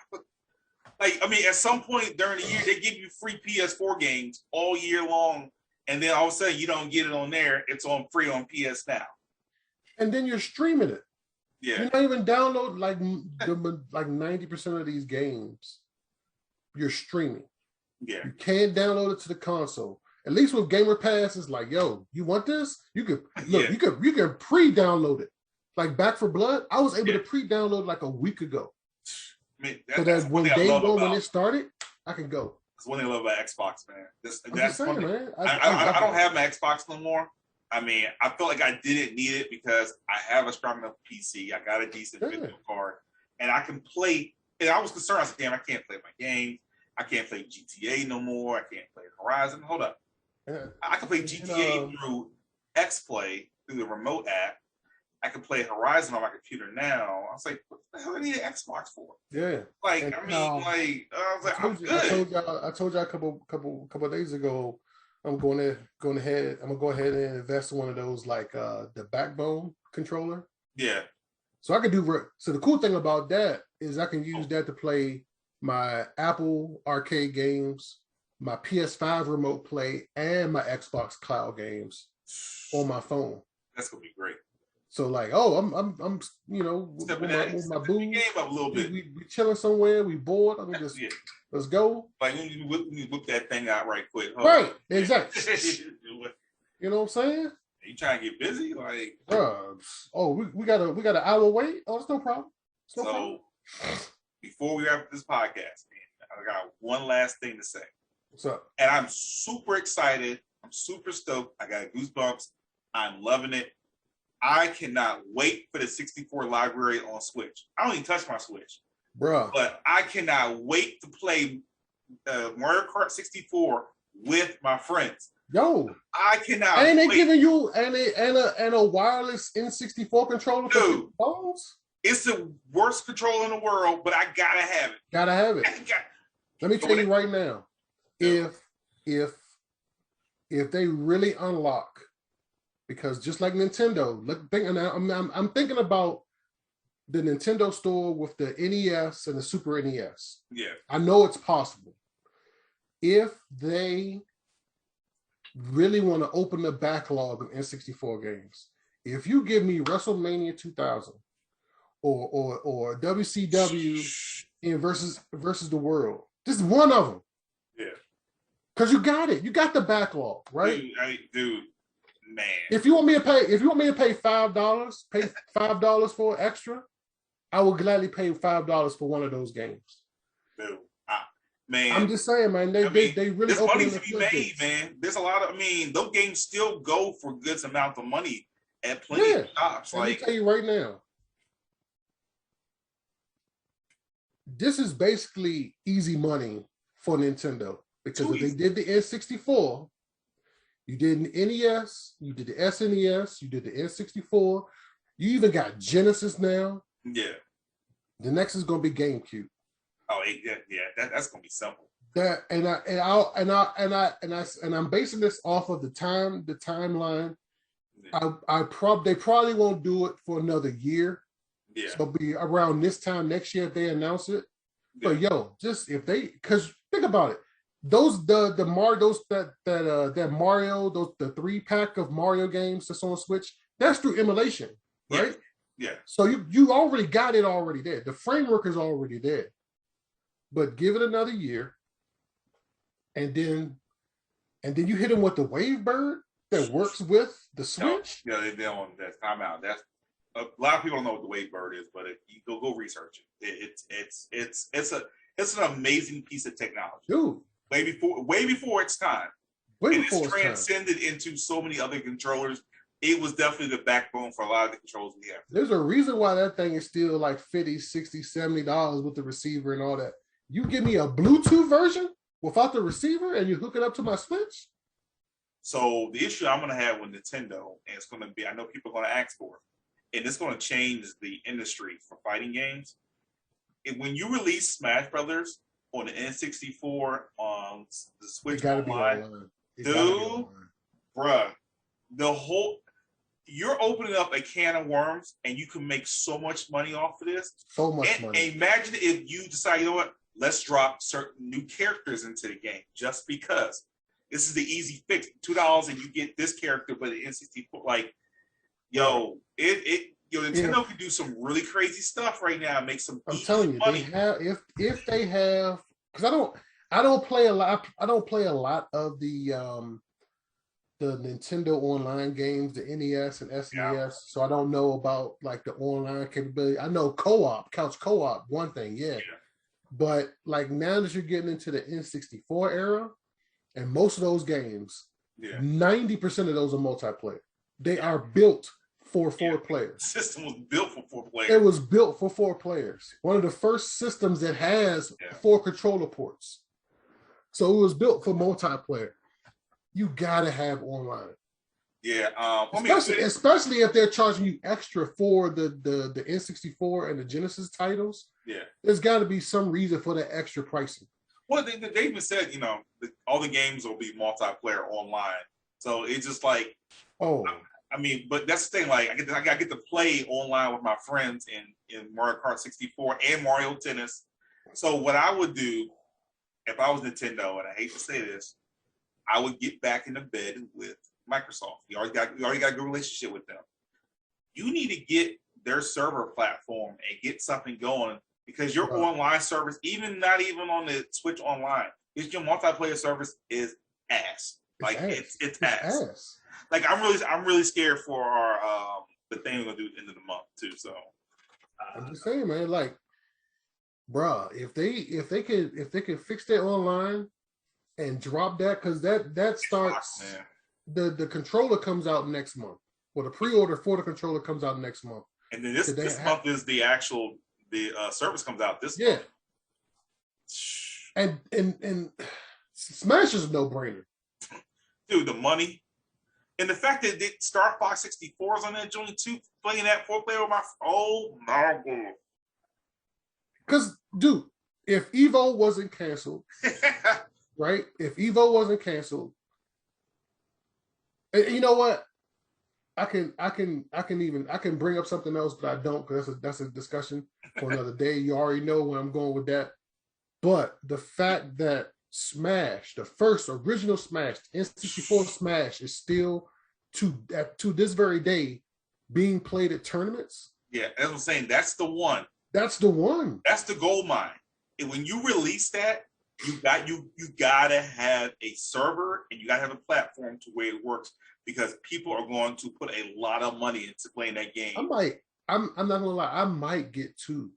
Like, I mean, at some point during the year, they give you free PS4 games all year long, and then all of a sudden you don't get it on there. It's on free on PS Now. And then you're streaming it. Yeah. You're not even download like 90% of these games. You're streaming. Yeah. You can't download it to the console. At least with Gamer Pass, it's like, yo, you want this? You could look. You can pre-download it. Like Back for Blood, I was able to pre-download like a week ago. I mean, so that when day one, when it started, I can go. That's one thing I love about Xbox, man. That's saying, man. I don't have my Xbox no more. I mean, I felt like I didn't need it because I have a strong enough PC. I got a decent video card, and I can play. And I was concerned. I was like, damn, I can't play my games. I can't play GTA no more. I can't play Horizon. Hold up. I can play GTA through XPlay through the remote app. I can play Horizon on my computer now. I was like, what the hell do I need an Xbox for? Yeah. Like, and, I mean, I was like, I'm good. I told you a couple of days ago, I'm going to go ahead and invest in one of those like the Backbone controller. Yeah. So I could do. So the cool thing about that is I can use that to play my Apple Arcade games, my PS5 Remote Play, and my Xbox Cloud games on my phone. That's gonna be great. So like, I'm you know, with my boo, game up a little bit. We chilling somewhere, we bored. I mean, just let's go. Like when you whip that thing out right quick. Right, exactly. You know what I'm saying? You trying to get busy, like? We got an hour wait. Oh, it's no problem. It's no problem. Before we wrap this podcast, man, I got one last thing to say. What's up? And I'm super excited. I'm super stoked. I got goosebumps. I'm loving it. I cannot wait for the 64 library on Switch. I don't even touch my Switch, bruh. But I cannot wait to play Mario Kart 64 with my friends. Yo, I cannot. And they giving you a wireless N64 controller for your phones? It's the worst controller in the world, but I gotta have it. Gotta have it. Let me tell you right now, if they really unlock. Because just like Nintendo, I'm thinking about the Nintendo store with the NES and the Super NES. Yeah, I know it's possible. If they really want to open the backlog of N64 games, if you give me WrestleMania 2000 or WCW in versus the World, just one of them. Yeah, because you got it. You got the backlog, right? Dude. Man. If you want me to pay $5 for extra, I will gladly pay $5 for one of those games. Dude, man, I'm just saying, man. They really there's money to be made, man. There's a lot of. Those games still go for good amount of money at plenty of shops. Let me tell you right now, this is basically easy money for Nintendo because if they did the N64. You did an NES, you did the SNES, you did the N64, you even got Genesis now. Yeah. The next is going to be GameCube. Oh, that's going to be simple. That and I'm basing this off of the timeline. Yeah. They probably won't do it for another year. Yeah. So it'll be around this time next year if they announce it. Yeah. But just if they, because think about it. The Mario, that Mario, the 3-pack of Mario games that's on Switch, that's through emulation, right? Yeah. So you already got it already there. The framework is already there. But give it another year, and then you hit them with the Wavebird that works with the Switch. No, they don't. That's time out. That's a lot of people don't know what the Wavebird is, but you go research it. It's an amazing piece of technology, dude. Way before its time. It's transcended into so many other controllers. It was definitely the backbone for a lot of the controls we have. There's a reason why that thing is still like $50, $60, $70 with the receiver and all that. You give me a Bluetooth version without the receiver and you hook it up to my Switch? So the issue I'm going to have with Nintendo, and it's going to be, I know people are going to ask for it, and it's going to change the industry for fighting games. When you release Smash Brothers on the N64 on the Switch Online, dude, bruh, you're opening up a can of worms, and you can make so much money off of this. So much money. And imagine if you decide, you know what? Let's drop certain new characters into the game just because. This is the easy fix. $2 and you get this character, but in N64, like, yo, Nintendo can do some really crazy stuff right now. Make some. I'm telling you, money. They have if they have, because I don't play a lot. I don't play a lot of the Nintendo online games, the NES and SNES. So I don't know about like the online capability. I know couch co-op, one thing, yeah. But like now that you're getting into the N64 era, and most of those games, 90% of those are multiplayer. They are built for 4 players. The system was built for 4 players. It was built for 4 players. One of the first systems that has 4 controller ports. So it was built for multiplayer. You gotta have online. Yeah, especially if they're charging you extra for the N64 and the Genesis titles. Yeah, there's got to be some reason for that extra pricing. Well, they even said, all the games will be multiplayer online. So it's just like, I mean, but that's the thing. Like, I get to play online with my friends in Mario Kart 64 and Mario Tennis. So what I would do if I was Nintendo, and I hate to say this, I would get back into bed with Microsoft. You already got a good relationship with them. You need to get their server platform and get something going, because your online service, not even on the Switch Online, your multiplayer service is ass. It's ass. Like I'm really scared for our the thing we're gonna do at the end of the month too. So I'm just saying, man, like, bruh, if they could fix that online and drop that, because that starts the controller comes out next month. Well, the pre-order for the controller comes out next month. And then this month is the actual service comes out this month. And Smash is a no-brainer. Dude, the money. And the fact that Star Fox 64 is on that joint too, playing that 4-player with my god. Because, dude, if Evo wasn't canceled, right? If Evo wasn't canceled, and you know what? I can bring up something else, but I don't, because that's a discussion for another day. You already know where I'm going with that. But the fact that Smash, the first original Smash, N64 Smash, is still to this very day being played at tournaments. Yeah, as I'm saying, that's the one. That's the one. That's the gold mine. And when you release that, you gotta have a server and you gotta have a platform to where it works, because people are going to put a lot of money into playing that game. I'm not gonna lie, I might get 2.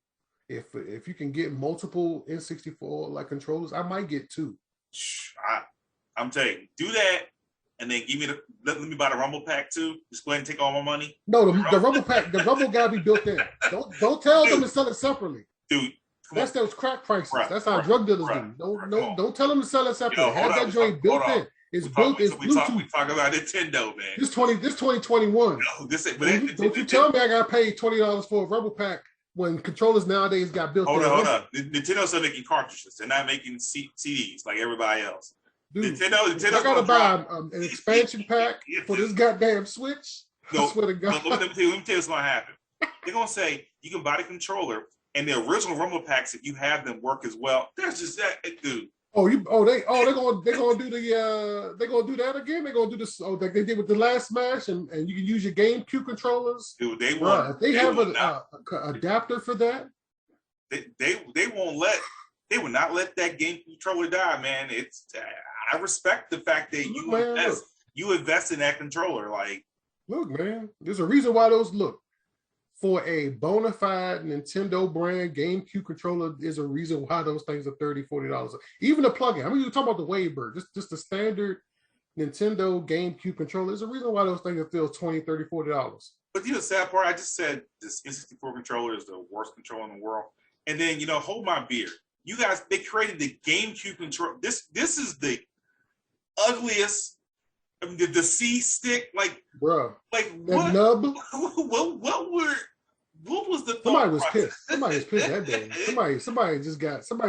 If you can get multiple N64 like controllers, I might get 2. I'm telling you, do that, and then let me buy the Rumble Pack too. Just go ahead and take all my money. No, the Rumble Pack, the Rumble gotta be built in. Don't tell them to sell it separately, dude. That's those crack prices. That's how drug dealers do. Don't tell them to sell it separately. Have that joint built in. It's built. It's Bluetooth. We talk about Nintendo, man. This 2021. No, don't you tell me I got paid $20 for a Rumble Pack when controllers nowadays got built in. Hold on. Nintendo's not making cartridges. They're not making CDs like everybody else. Dude, Nintendo I gotta buy an expansion pack for this goddamn Switch. No, I swear to God. Let me tell you what's going to happen. They're going to say you can buy the controller, and the original Rumble Packs, if you have them, work as well. That's just that, dude. They're gonna do that again. They're gonna do this like they did with the last Smash, and you can use your GameCube controllers. Dude, they have an adapter for that. They will not let that game controller die, man. It's I respect the fact that you invest in that controller. Like, look, man, there's a reason why for a bona fide Nintendo brand GameCube controller, is a reason why those things are $30, $40. Even the plug-in. I mean, you're talking about the Wavebird, just the standard Nintendo GameCube controller. There's a reason why those things are still $20, $30, $40. But the sad part, I just said this N64 controller is the worst controller in the world. And then, hold my beer. You guys, they created the GameCube controller. This is the ugliest. I mean, the C stick, like, bro, like what? Nub. What was the thought? Somebody was pissed. Somebody was pissed that day. Somebody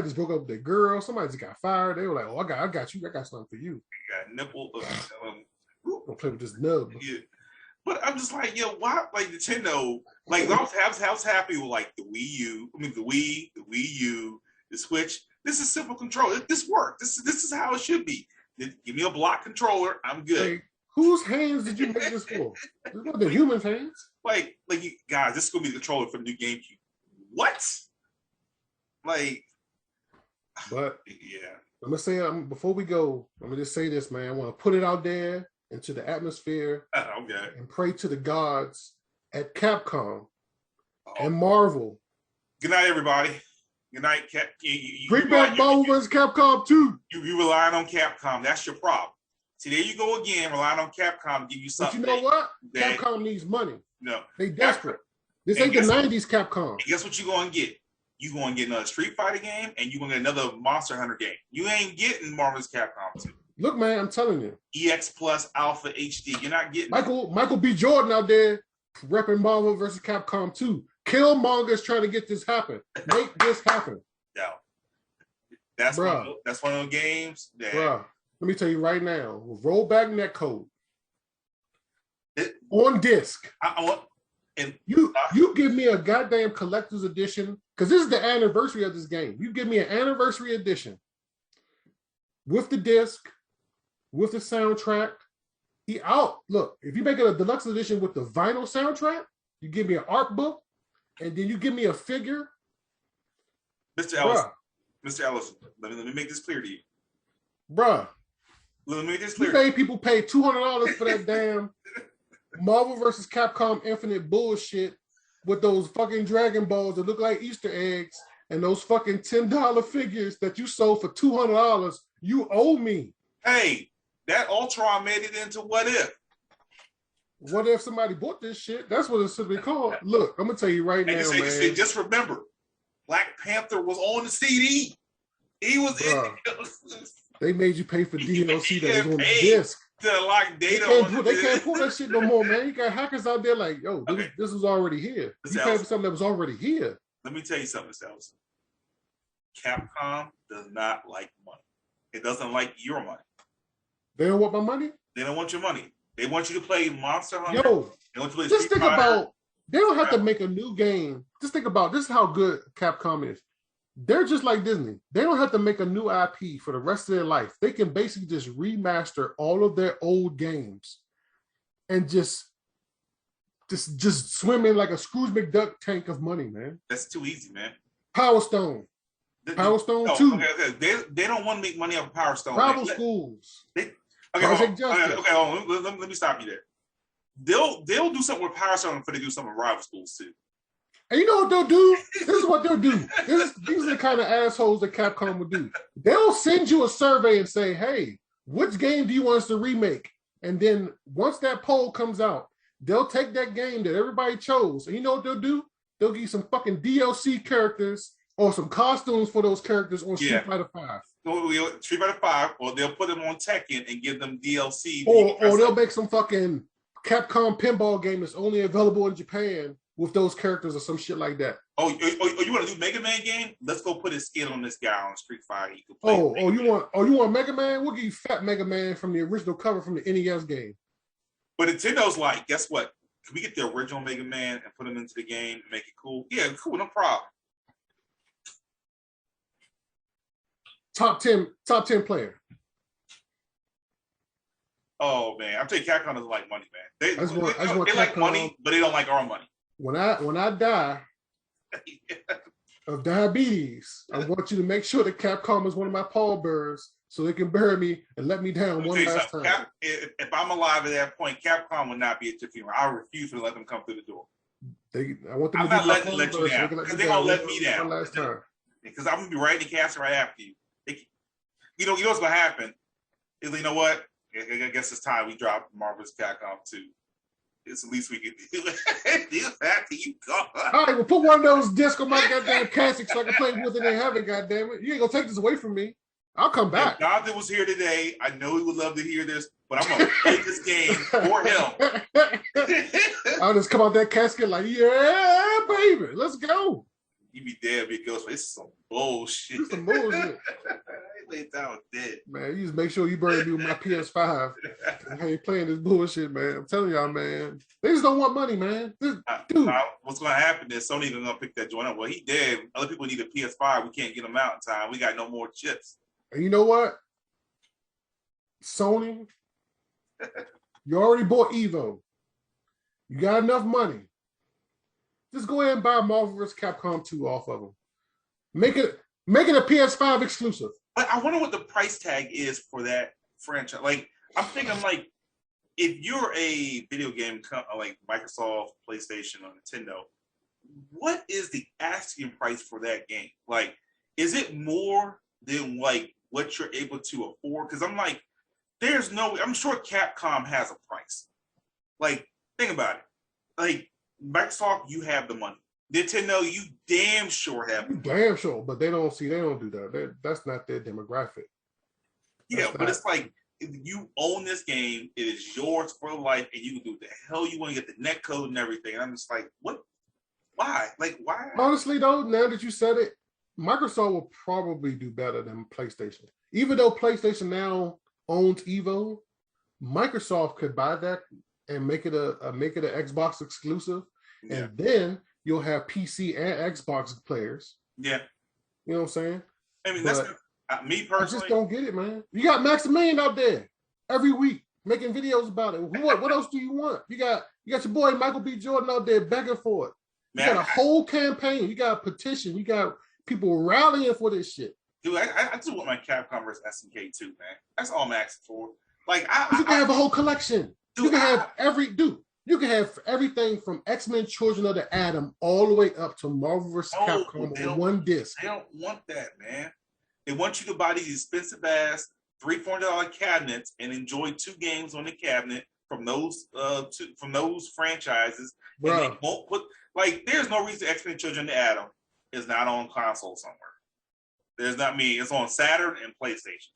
just broke up with their girl. Somebody just got fired. They were like, "Oh, I got you. I got something for you." You got nipple. Don't play with this nub. Yeah. But I'm just like, yo, why? Like Nintendo, like I was happy with like the Wii U. I mean, the Wii U, the Switch. This is simple control. This worked. This is how it should be. Give me a block controller. I'm good. Like, whose hands did you make this for? This was the human's hands. Like you guys, this is gonna be the controller for the new GameCube. What? Like, but yeah. I'm gonna say before we go, I'm gonna just say this, man. I want to put it out there into the atmosphere Okay. and pray to the gods at Capcom and Marvel. Good night, everybody. Good night, Cap. Bring back Marvel vs. Capcom 2. You relying on Capcom. That's your problem. See, there you go again, relying on Capcom to give you something. But you know what? Capcom needs money. No. They desperate. This ain't the 90s Capcom. And guess what you're going to get? You're going to get another Street Fighter game, and you're going to get another Monster Hunter game. You ain't getting Marvel vs. Capcom 2. Look, man, I'm telling you. EX Plus Alpha HD. You're not getting Michael B. Jordan out there repping Marvel vs. Capcom 2. Killmonger's trying to get this happen. Make this happen. No. That's one of those games that... Bruh, let me tell you right now. Roll back netcode. On disc. And you give me a goddamn collector's edition, because this is the anniversary of this game. You give me an anniversary edition with the disc, with the soundtrack. Look, if you make it a deluxe edition with the vinyl soundtrack, you give me an art book, and then you give me a figure. Mr. Ellison, let me make this clear to you. Bruh. Let me make this clear. You made people pay $200 for that damn Marvel vs. Capcom Infinite bullshit with those fucking Dragon Balls that look like Easter eggs and those fucking $10 figures that you sold for $200. You owe me. Hey, that Ultron made it into What If. What if somebody bought this shit? That's what it should be called. Look, I'm gonna tell you right now, man. Just remember, Black Panther was on the CD. He was in. They made you pay for DLC that was on the disc. To lock data they can't pull that shit no more, man. You got hackers out there like, yo, this was already here. You paid for something that was already here. Let me tell you something, Mr. Ellison. Capcom does not like money. It doesn't like your money. They don't want my money? They don't want your money. They want you to play Monster Hunter. Yo, just think about, they don't have to make a new game. Just think about, this is how good Capcom is. They're just like Disney. They don't have to make a new IP for the rest of their life. They can basically just remaster all of their old games and just swim in like a Scrooge McDuck tank of money, man. That's too easy, man. Power Stone. Power Stone 2. Okay. They don't want to make money off of Power Stone. Rival Schools. Okay, let me stop you there. They'll do something with Power Stone before they do something with Rival Schools too. And you know what they'll do? This is what they'll do. These are the kind of assholes that Capcom would do. They'll send you a survey and say, hey, which game do you want us to remake? And then once that poll comes out, they'll take that game that everybody chose. And you know what they'll do? They'll give you some fucking DLC characters or some costumes for those characters on Street Fighter 5. Street Fighter 5, or they'll put them on Tekken and give them DLC. Or they'll make some fucking Capcom pinball game that's only available in Japan with those characters or some shit like that. Oh, you want to do Mega Man game? Let's go put his skin on this guy on Street Fighter. You want Mega Man? We'll give you Fat Mega Man from the original cover from the NES game. But Nintendo's like, guess what? Can we get the original Mega Man and put him into the game and make it cool? Yeah, cool, no problem. Top 10 player. Oh man, I'm telling you, Capcom doesn't like money, man. They like Capcom, money, but they don't like our money. When I die of diabetes, I want you to make sure that Capcom is one of my pallbearers so they can bury me and let me down one last time. If I'm alive at that point, Capcom will not be at your funeral. I refuse to let them come through the door. I'm not letting them let you down because they're gonna let me down one last time. Because I'm gonna be right in the casket right after you. You know what's gonna happen? Is, you know what? I guess it's time we drop Marvel's Capcom 2. It's the least we can do. After you go. All right, well, put one of those discs on my goddamn casket so I can play with it in heaven, goddammit. You ain't gonna take this away from me. I'll come back. If Jonathan was here today, I know he would love to hear this, but I'm gonna play this game for him. I'll just come out that casket like, yeah, baby, let's go. You be dead, big ghost. It's some bullshit. It's some bullshit. played down dead. Man, you just make sure you burn me with my PS5. I ain't playing this bullshit, man. I'm telling y'all, man. They just don't want money, man. Dude. What's going to happen is Sony going to pick that joint up. Well, he did. Other people need a PS5. We can't get them out in time. We got no more chips. And you know what? Sony, you already bought Evo. You got enough money. Just go ahead and buy Marvel vs. Capcom 2 off of them. Make it a PS5 exclusive. But I wonder what the price tag is for that franchise. Like, I'm thinking, like, if you're a video game company like Microsoft, PlayStation, or Nintendo, what is the asking price for that game? Like, is it more than like what you're able to afford? Because I'm like, there's no. I'm sure Capcom has a price. Like, think about it. Like, Microsoft, you have the money. Nintendo, you damn sure have the money. Damn sure, but they don't do that. That's not their demographic. But it's like, if you own this game, it is yours for life, and you can do what the hell you want to get the net code and everything. And I'm just like, what? Why? Like, why? Honestly, though, now that you said it, Microsoft will probably do better than PlayStation. Even though PlayStation now owns Evo, Microsoft could buy that and make it an Xbox exclusive, and then you'll have PC and Xbox players. Yeah, you know what I'm saying. I mean, that's me personally. I just don't get it, man. You got Maximilian out there every week making videos about it. What else do you want? You got your boy Michael B. Jordan out there begging for it. You got a whole campaign. You got a petition. You got people rallying for this shit. Dude, I just want my Capcom vs. SNK too, man. That's all I'm asking for. Like, you can have a whole collection. Dude, you can have you can have everything from X-Men Children of the Atom all the way up to Marvel vs. Capcom on one disc. They don't want that, man. They want you to buy these expensive ass $300-$400 cabinets and enjoy 2 games on the cabinet from those franchises. Bro. And they won't put, like, there's no reason X-Men Children of the Atom is not on console somewhere. There's not me. It's on Saturn and PlayStation.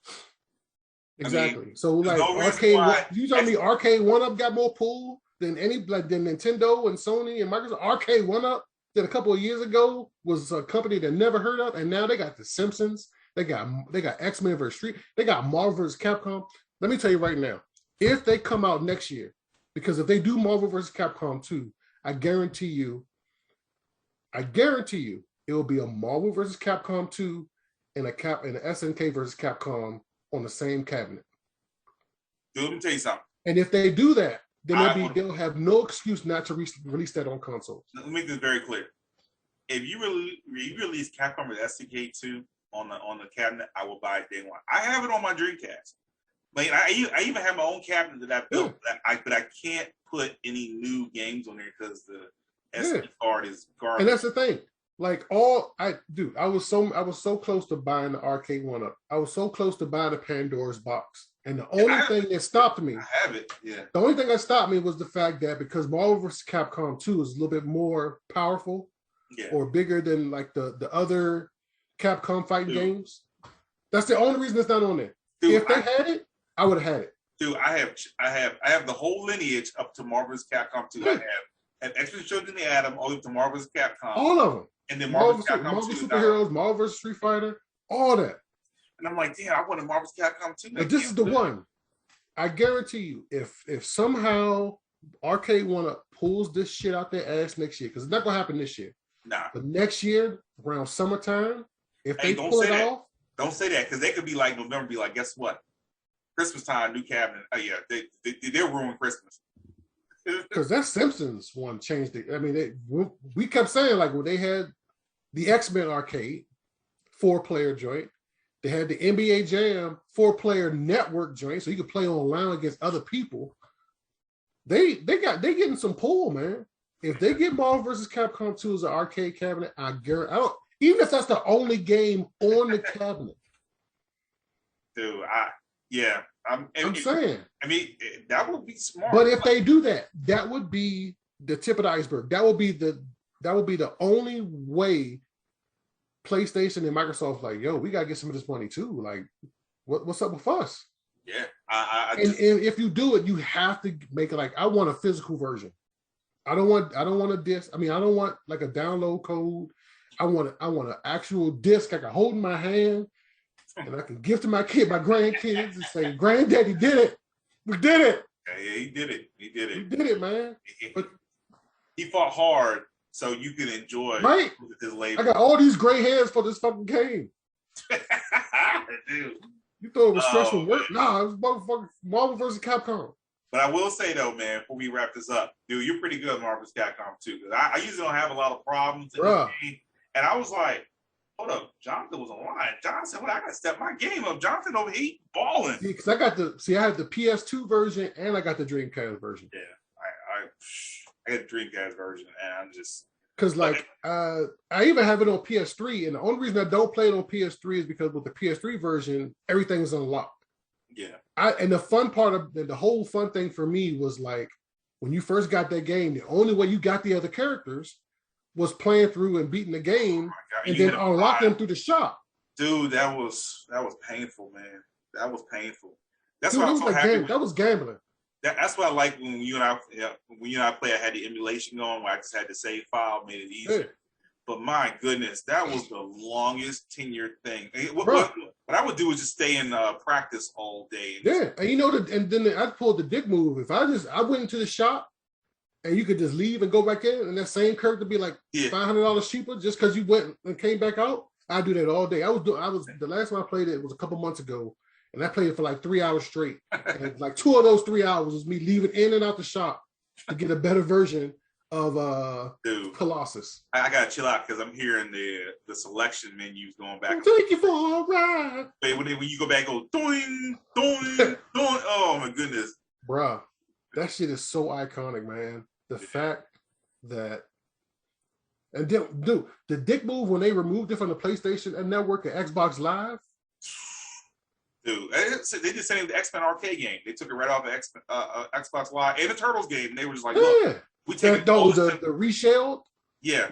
Exactly. I mean, so like no arcade, you tell me Arcade 1-Up got more pull than than Nintendo and Sony and Microsoft. Arcade 1-Up that a couple of years ago was a company that never heard of, and now they got The Simpsons. They got X-Men vs. Street. They got Marvel vs. Capcom. Let me tell you right now, if they come out next year, because if they do Marvel vs. Capcom 2, I guarantee you, it will be a Marvel vs. Capcom 2 and a SNK vs. Capcom on the same cabinet. Dude, let me tell you something. And if they do that, then they'll have no excuse not to release that on consoles. Let me make this very clear. If you release Capcom vs. SNK 2 on the cabinet, I will buy it day one. I have it on my Dreamcast. Like, I even have my own cabinet that I built, but I can't put any new games on there because the SD card is garbage. And that's the thing. Like, I was so close to buying the Arcade 1-Up. I was so close to buying the Pandora's box. And the only thing that stopped me, I have it. Yeah. The only thing that stopped me was the fact that because Marvel vs. Capcom 2 is a little bit more powerful or bigger than like the other Capcom fighting games. That's the only reason it's not on there. Dude, if they had it, I would have had it. Dude, I have the whole lineage up to Marvel vs. Capcom 2. I have X-Men Children of the Atom all the way to Marvel vs. Capcom. All of them. And then Marvel Superheroes, Marvel vs. Street Fighter, all that. And I'm like, damn, I wanted Marvel vs. Capcom 2. But this is the one. I guarantee you, if somehow Arcade 1-Up pulls this shit out their ass next year, because it's not gonna happen this year. Nah. But next year, around summertime, if they pull it off. Don't say that, because they could be like November, be like, guess what? Christmas time, new cabinet. Oh yeah, they'll ruin Christmas. Because that Simpsons one changed it. I mean, we kept saying, like, when they had the X-Men arcade 4-player joint, they had the NBA Jam 4-player network joint, so you could play online against other people. They getting some pull, man. If they get Marvel vs. Capcom 2 as an arcade cabinet, I guarantee. Even if that's the only game on the cabinet. Dude, I'm saying. I mean, that would be smart. But if they do that, that would be the tip of the iceberg. That would be the only way PlayStation and Microsoft like, yo, we gotta get some of this money too. Like, what's up with us? Yeah, and if you do it, you have to make it like, I want a physical version. I don't want a disc. I mean, I don't want like a download code. I want an actual disc I can hold in my hand. and I can give to my grandkids, and say, "Granddaddy did it. We did it." Yeah, he did it. He did it. We did it, man. But he fought hard so you could enjoy his labor. I got all these gray hairs for this fucking game. Dude. You thought it was stressful work? Nah, it was motherfucking Marvel versus Capcom. But I will say though, man, before we wrap this up, dude, you're pretty good at Marvel vs. Capcom too. Because I usually don't have a lot of problems in this game. And I was like, hold up, Jonathan was online. Jonathan said, well, I gotta step my game up. Jonathan over here balling. Because I had the PS2 version and I got the Dreamcast version. Yeah, I got the Dreamcast version, and I'm just because like I even have it on PS3, and the only reason I don't play it on PS3 is because with the PS3 version, everything's unlocked. Yeah. And the fun part of the whole fun thing for me was like when you first got that game, the only way you got the other characters was playing through and beating the game and then unlock them through the shop. Dude, that was painful, man. That was painful. That's Dude, why I was so happy. That was gambling. That's what I like when you and I play. I had the emulation going where I just had the save file, made it easy. Yeah. But my goodness, that was the longest tenured thing. What I would do is just stay in practice all day. And then I pulled the dick move. If I went into the shop and you could just leave and go back in, and that same character be like $500 cheaper just because you went and came back out, I do that all day. The last time I played it was a couple months ago. And I played it for like 3 hours straight. And like 2 of those 3 hours was me leaving in and out the shop to get a better version of Colossus. I gotta chill out because I'm hearing the selection menus going back. Thank you for all right. When you go back, go doing, doing, doing. Oh my goodness, bruh, that shit is so iconic, man. The fact that, and then, dude, the dick move when they removed it from the PlayStation and Network and Xbox Live. Dude, they did the same with the X-Men arcade game. They took it right off of Xbox Live and the Turtles game. And they were just like, look, we take it. The reshelled? Yeah.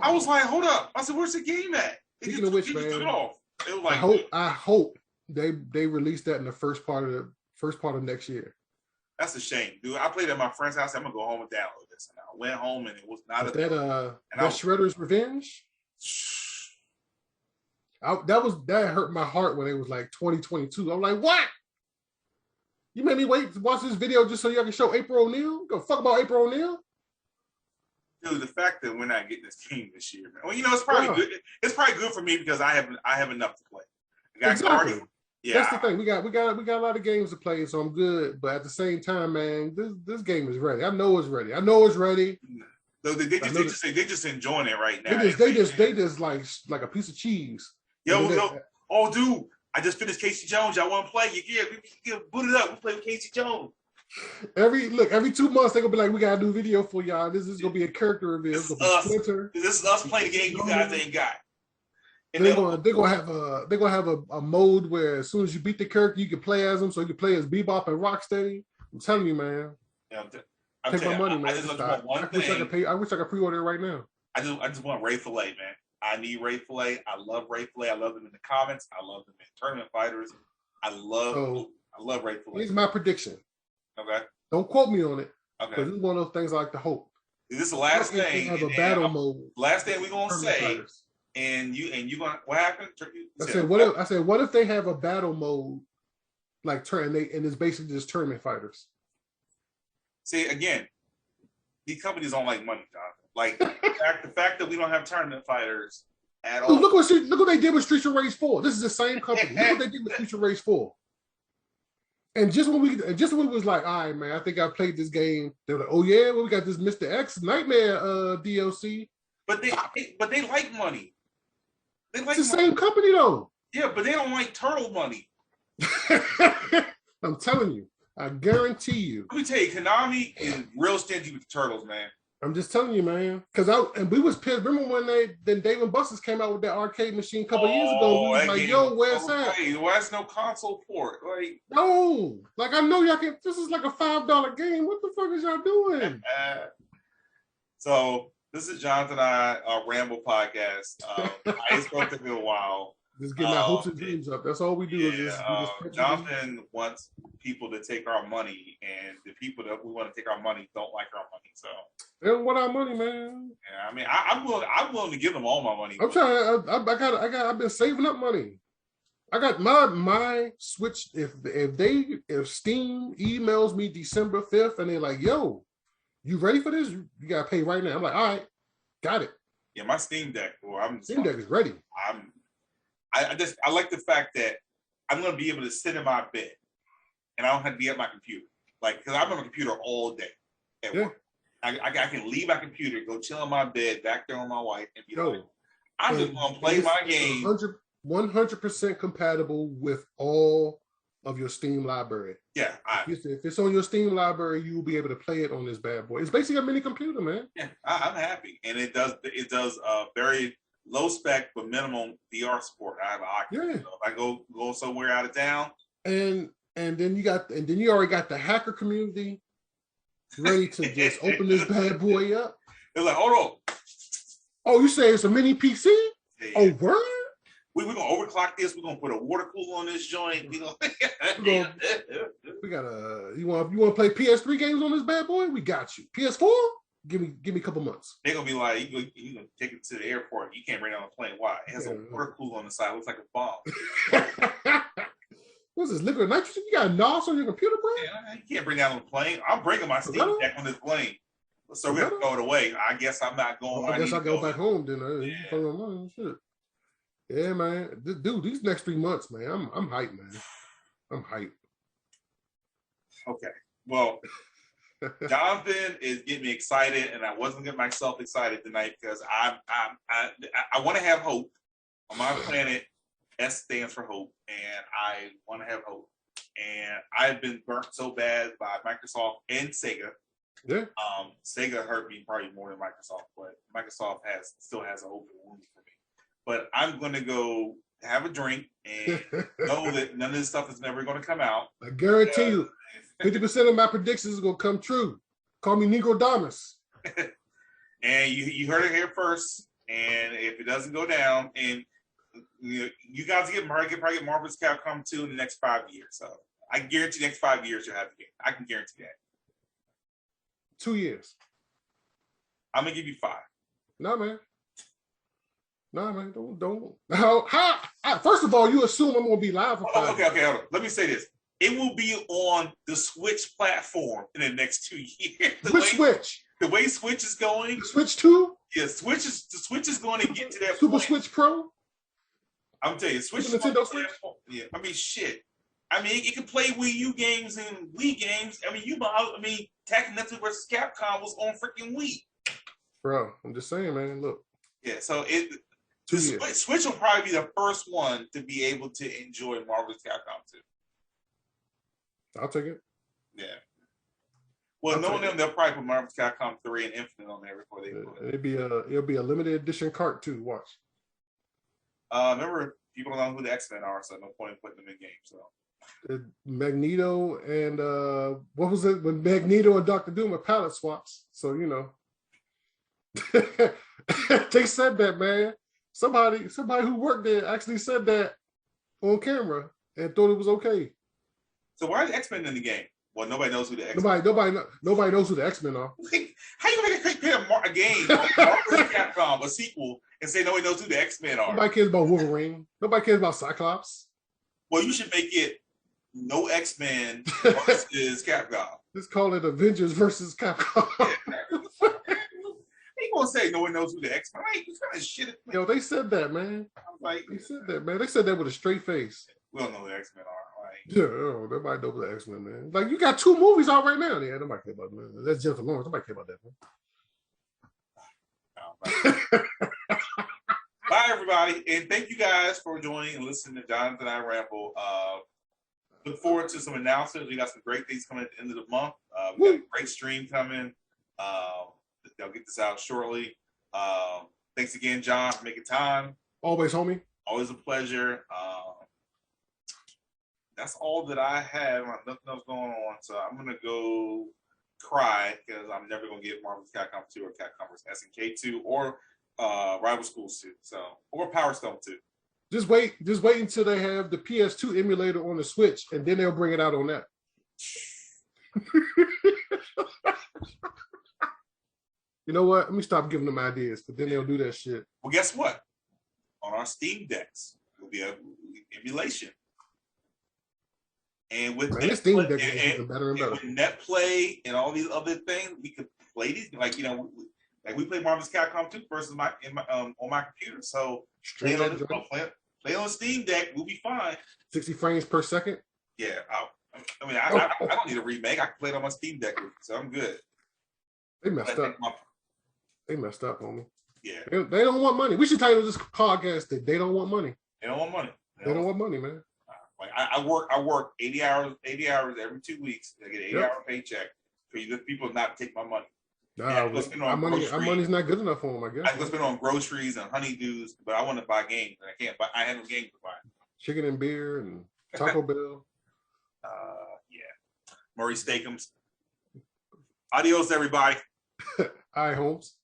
I was like, hold up. I said, where's the game at? Speaking of which, man, took it off. It was like, I hope they release that in the first part of next year. That's a shame, dude. I played at my friend's house. I'm gonna go home and download this. And I went home and it was not that Shredder's Revenge. That hurt my heart when it was like 2022. I'm like, what? You made me wait to watch this video just so y'all can show April O'Neil? Go fuck about April O'Neil? Dude, the fact that we're not getting this game this year, man. Well, it's probably good. It's probably good for me because I have enough to play. Exactly. That's the thing. We got a lot of games to play, so I'm good. But at the same time, man, this game is ready. I know it's ready. They just enjoying it right now. They just like a piece of cheese. Oh, dude, I just finished Casey Jones. Y'all want to play? Yeah, boot it up. We play with Casey Jones. Every 2 months they're gonna be like, we gotta do a video for y'all. This is gonna be a character reveal. This is us playing the game you guys ain't got. And they're gonna have a mode where as soon as you beat the character, you can play as them. So you can play as Bebop and Rocksteady. I'm telling you, man. Take my money, man. I wish I could pre-order it right now. I just want Ray Fillet, man. I need Ray Fillet. I love Ray Fillet. I love them in the comments. I love them in tournament fighters. I love Ray Fillet. Here's my prediction. Okay. Don't quote me on it. Okay. But this is one of those things I like to hope. This is the last thing. Have a battle mode. Last thing we're gonna say. Fighters. And you gonna what happened? I said what if they have a battle mode like and it's basically just tournament fighters. See, again, these companies don't like money, Jonathan. Like the fact that we don't have tournament fighters at all. Look what they did with Streets of Rage 4. This is the same company. Look what they did with Streets of Rage 4. And just when we was like, all right, man, I think I played this game. They were like, oh yeah, well, we got this Mr. X Nightmare DLC. But they like money. It's the same company though. Yeah, but they don't like turtle money. I'm telling you. I guarantee you. Let me tell you, Konami is real stingy with the turtles, man. I'm just telling you, man. And we was pissed. Remember when Dave & Buster's came out with that arcade machine a couple years ago? We was like, yo, where's that? Why there's no console port? Like, no. Like, I know y'all can. This is like a $5 game. What the fuck is y'all doing? So this is Jonathan and I, our Ramble podcast. It's going to be a while. Just getting our hopes and dreams up. That's all we do. Jonathan wants people to take our money, and the people that we want to take our money don't like our money. So they don't want our money, man. Yeah, I mean, I'm willing to give them all my money. I'm trying. I've been saving up money. I got my Switch. If Steam emails me December 5th and they're like, "Yo, you ready for this? You gotta pay right now." I'm like, "All right, got it." Yeah, my Steam Deck. Well, Steam Deck is ready. I like the fact that I'm gonna be able to sit in my bed and I don't have to be at my computer. Like, because I'm on my computer all day at work. I can leave my computer, go chill in my bed back there on my wife, and be like, I'm just gonna play my game. 100% compatible with all of your Steam library. Yeah, if it's on your Steam library, you will be able to play it on this bad boy. It's basically a mini computer, man. Yeah, I'm happy, and it does very low spec but minimum VR support. I have an Oculus. Yeah. So if I go somewhere out of town, and then you already got the hacker community ready to just open this bad boy up. They're like, hold on. Oh, you say it's a mini PC? Yeah. Oh, word? We're gonna overclock this. We're gonna put a water cooler on this joint. We got you want to play PS3 games on this bad boy? We got you. PS4? Give me a couple months. They're gonna be like, you gonna take it to the airport. You can't bring it on a plane. Why? It has a water cooler on the side. It looks like a bomb. What's this, liquid nitrogen? You got NOS on your computer, bro? Yeah, you can't bring that on a plane. I'm bringing my Steam Deck on this plane. So we're gonna throw it away. I guess I'm not going. I guess I go back home then. Shit. Yeah, man. Dude, these next 3 months, man, I'm hyped, man. I'm hyped. Okay. Well, Jonathan is getting me excited, and I wasn't getting myself excited tonight because I want to have hope on my planet. S stands for hope, and I want to have hope. And I've been burnt so bad by Microsoft and Sega. Yeah. Sega hurt me probably more than Microsoft, but Microsoft still has an open wound for me. But I'm going to go have a drink and know that none of this stuff is never going to come out. I guarantee you, 50% of my predictions is going to come true. Call me Negro Damas. And you heard it here first. And if it doesn't go down, and you guys probably get Marvel's Capcom 2 in the next 5 years. So I guarantee the next 5 years you'll have the game. I can guarantee that. 2 years. I'm gonna give you 5. No, man. Don't. First of all, you assume I'm gonna be live for 5 years. Okay, hold on. Let me say this. It will be on the Switch platform in the next 2 years. Switch? The way Switch is going. The Switch 2? Yeah, the Switch is going to get to that Super point. Switch Pro? I'm telling you, Switch is Nintendo Switch? Yeah, I mean, shit. I mean, it can play Wii U games and Wii games. I mean, Tekken Netflix versus Capcom was on freaking Wii. Bro, I'm just saying, man. Look. Yeah, so Switch will probably be the first one to be able to enjoy Marvel's Capcom 2. I'll take it. Yeah. Well, knowing them, they'll probably put Marvel's Capcom 3 and Infinite on there before they put it. It'll be a limited edition cart too. Watch. Remember, people don't know who the X-Men are, so no point in putting them in games. So. Magneto and what was it when Magneto and Dr. Doom are palette swaps? So you know, they said that, man. Somebody who worked there actually said that on camera and thought it was okay. So why are the X-Men in the game? Well, nobody knows who the X-Men. Nobody knows who the X-Men are. How you gonna create a game, Marvel Capcom, a sequel, and say nobody knows who the X-Men are? Nobody cares about Wolverine. Nobody cares about Cyclops. Well, you should make it no X-Men versus Capcom. Just call it Avengers versus Capcom. They gonna say no one knows who the X-Men are. You kind of shit. Yo, they said that, man. They said that, man. They said that with a straight face. We don't know who the X-Men are. Yeah, nobody knows the X-Men, man. Like, you got 2 movies out right now. Yeah, nobody care about that. That's Jennifer Lawrence. Nobody care about that, man. Bye, everybody. And thank you guys for joining and listening to Jonathan and I ramble. Look forward to some announcements. We got some great things coming at the end of the month. We got a great stream coming. They'll get this out shortly. Thanks again, John, for making time. Always, homie. Always a pleasure. That's all that I have. Nothing else going on. So I'm going to go cry because I'm never going to get Marvel's Capcom 2 or Capcom vs. SNK 2 or Rival Schools 2. So, or Power Stone 2. Just wait until they have the PS2 emulator on the Switch, and then they'll bring it out on that. You know what? Let me stop giving them ideas, but then they'll do that shit. Well, guess what? On our Steam decks, it'll be emulation. And with Man, this Steam Deck is getting better and better. With NetPlay and all these other things, we could play these. Like, you know, like we play Marvel's Capcom 2 versus on my computer. So play on Steam Deck, we'll be fine. 60 frames per second. Yeah, I don't need a remake. I can play it on my Steam Deck, so I'm good. They messed up. They messed up on me. Yeah, they don't want money. We should title this podcast that they don't want money. They don't want money. They don't want money, man. Like I work 80 hours every 2 weeks. I get an 8-hour paycheck for you people not take my money. Nah, our money's not good enough for them, I guess. I can spend on groceries and honeydews, but I want to buy games and I can't. But I have no games to buy. Chicken and beer and Taco Bell. Yeah, Murray Steakums. Adios, everybody. All right, Holmes.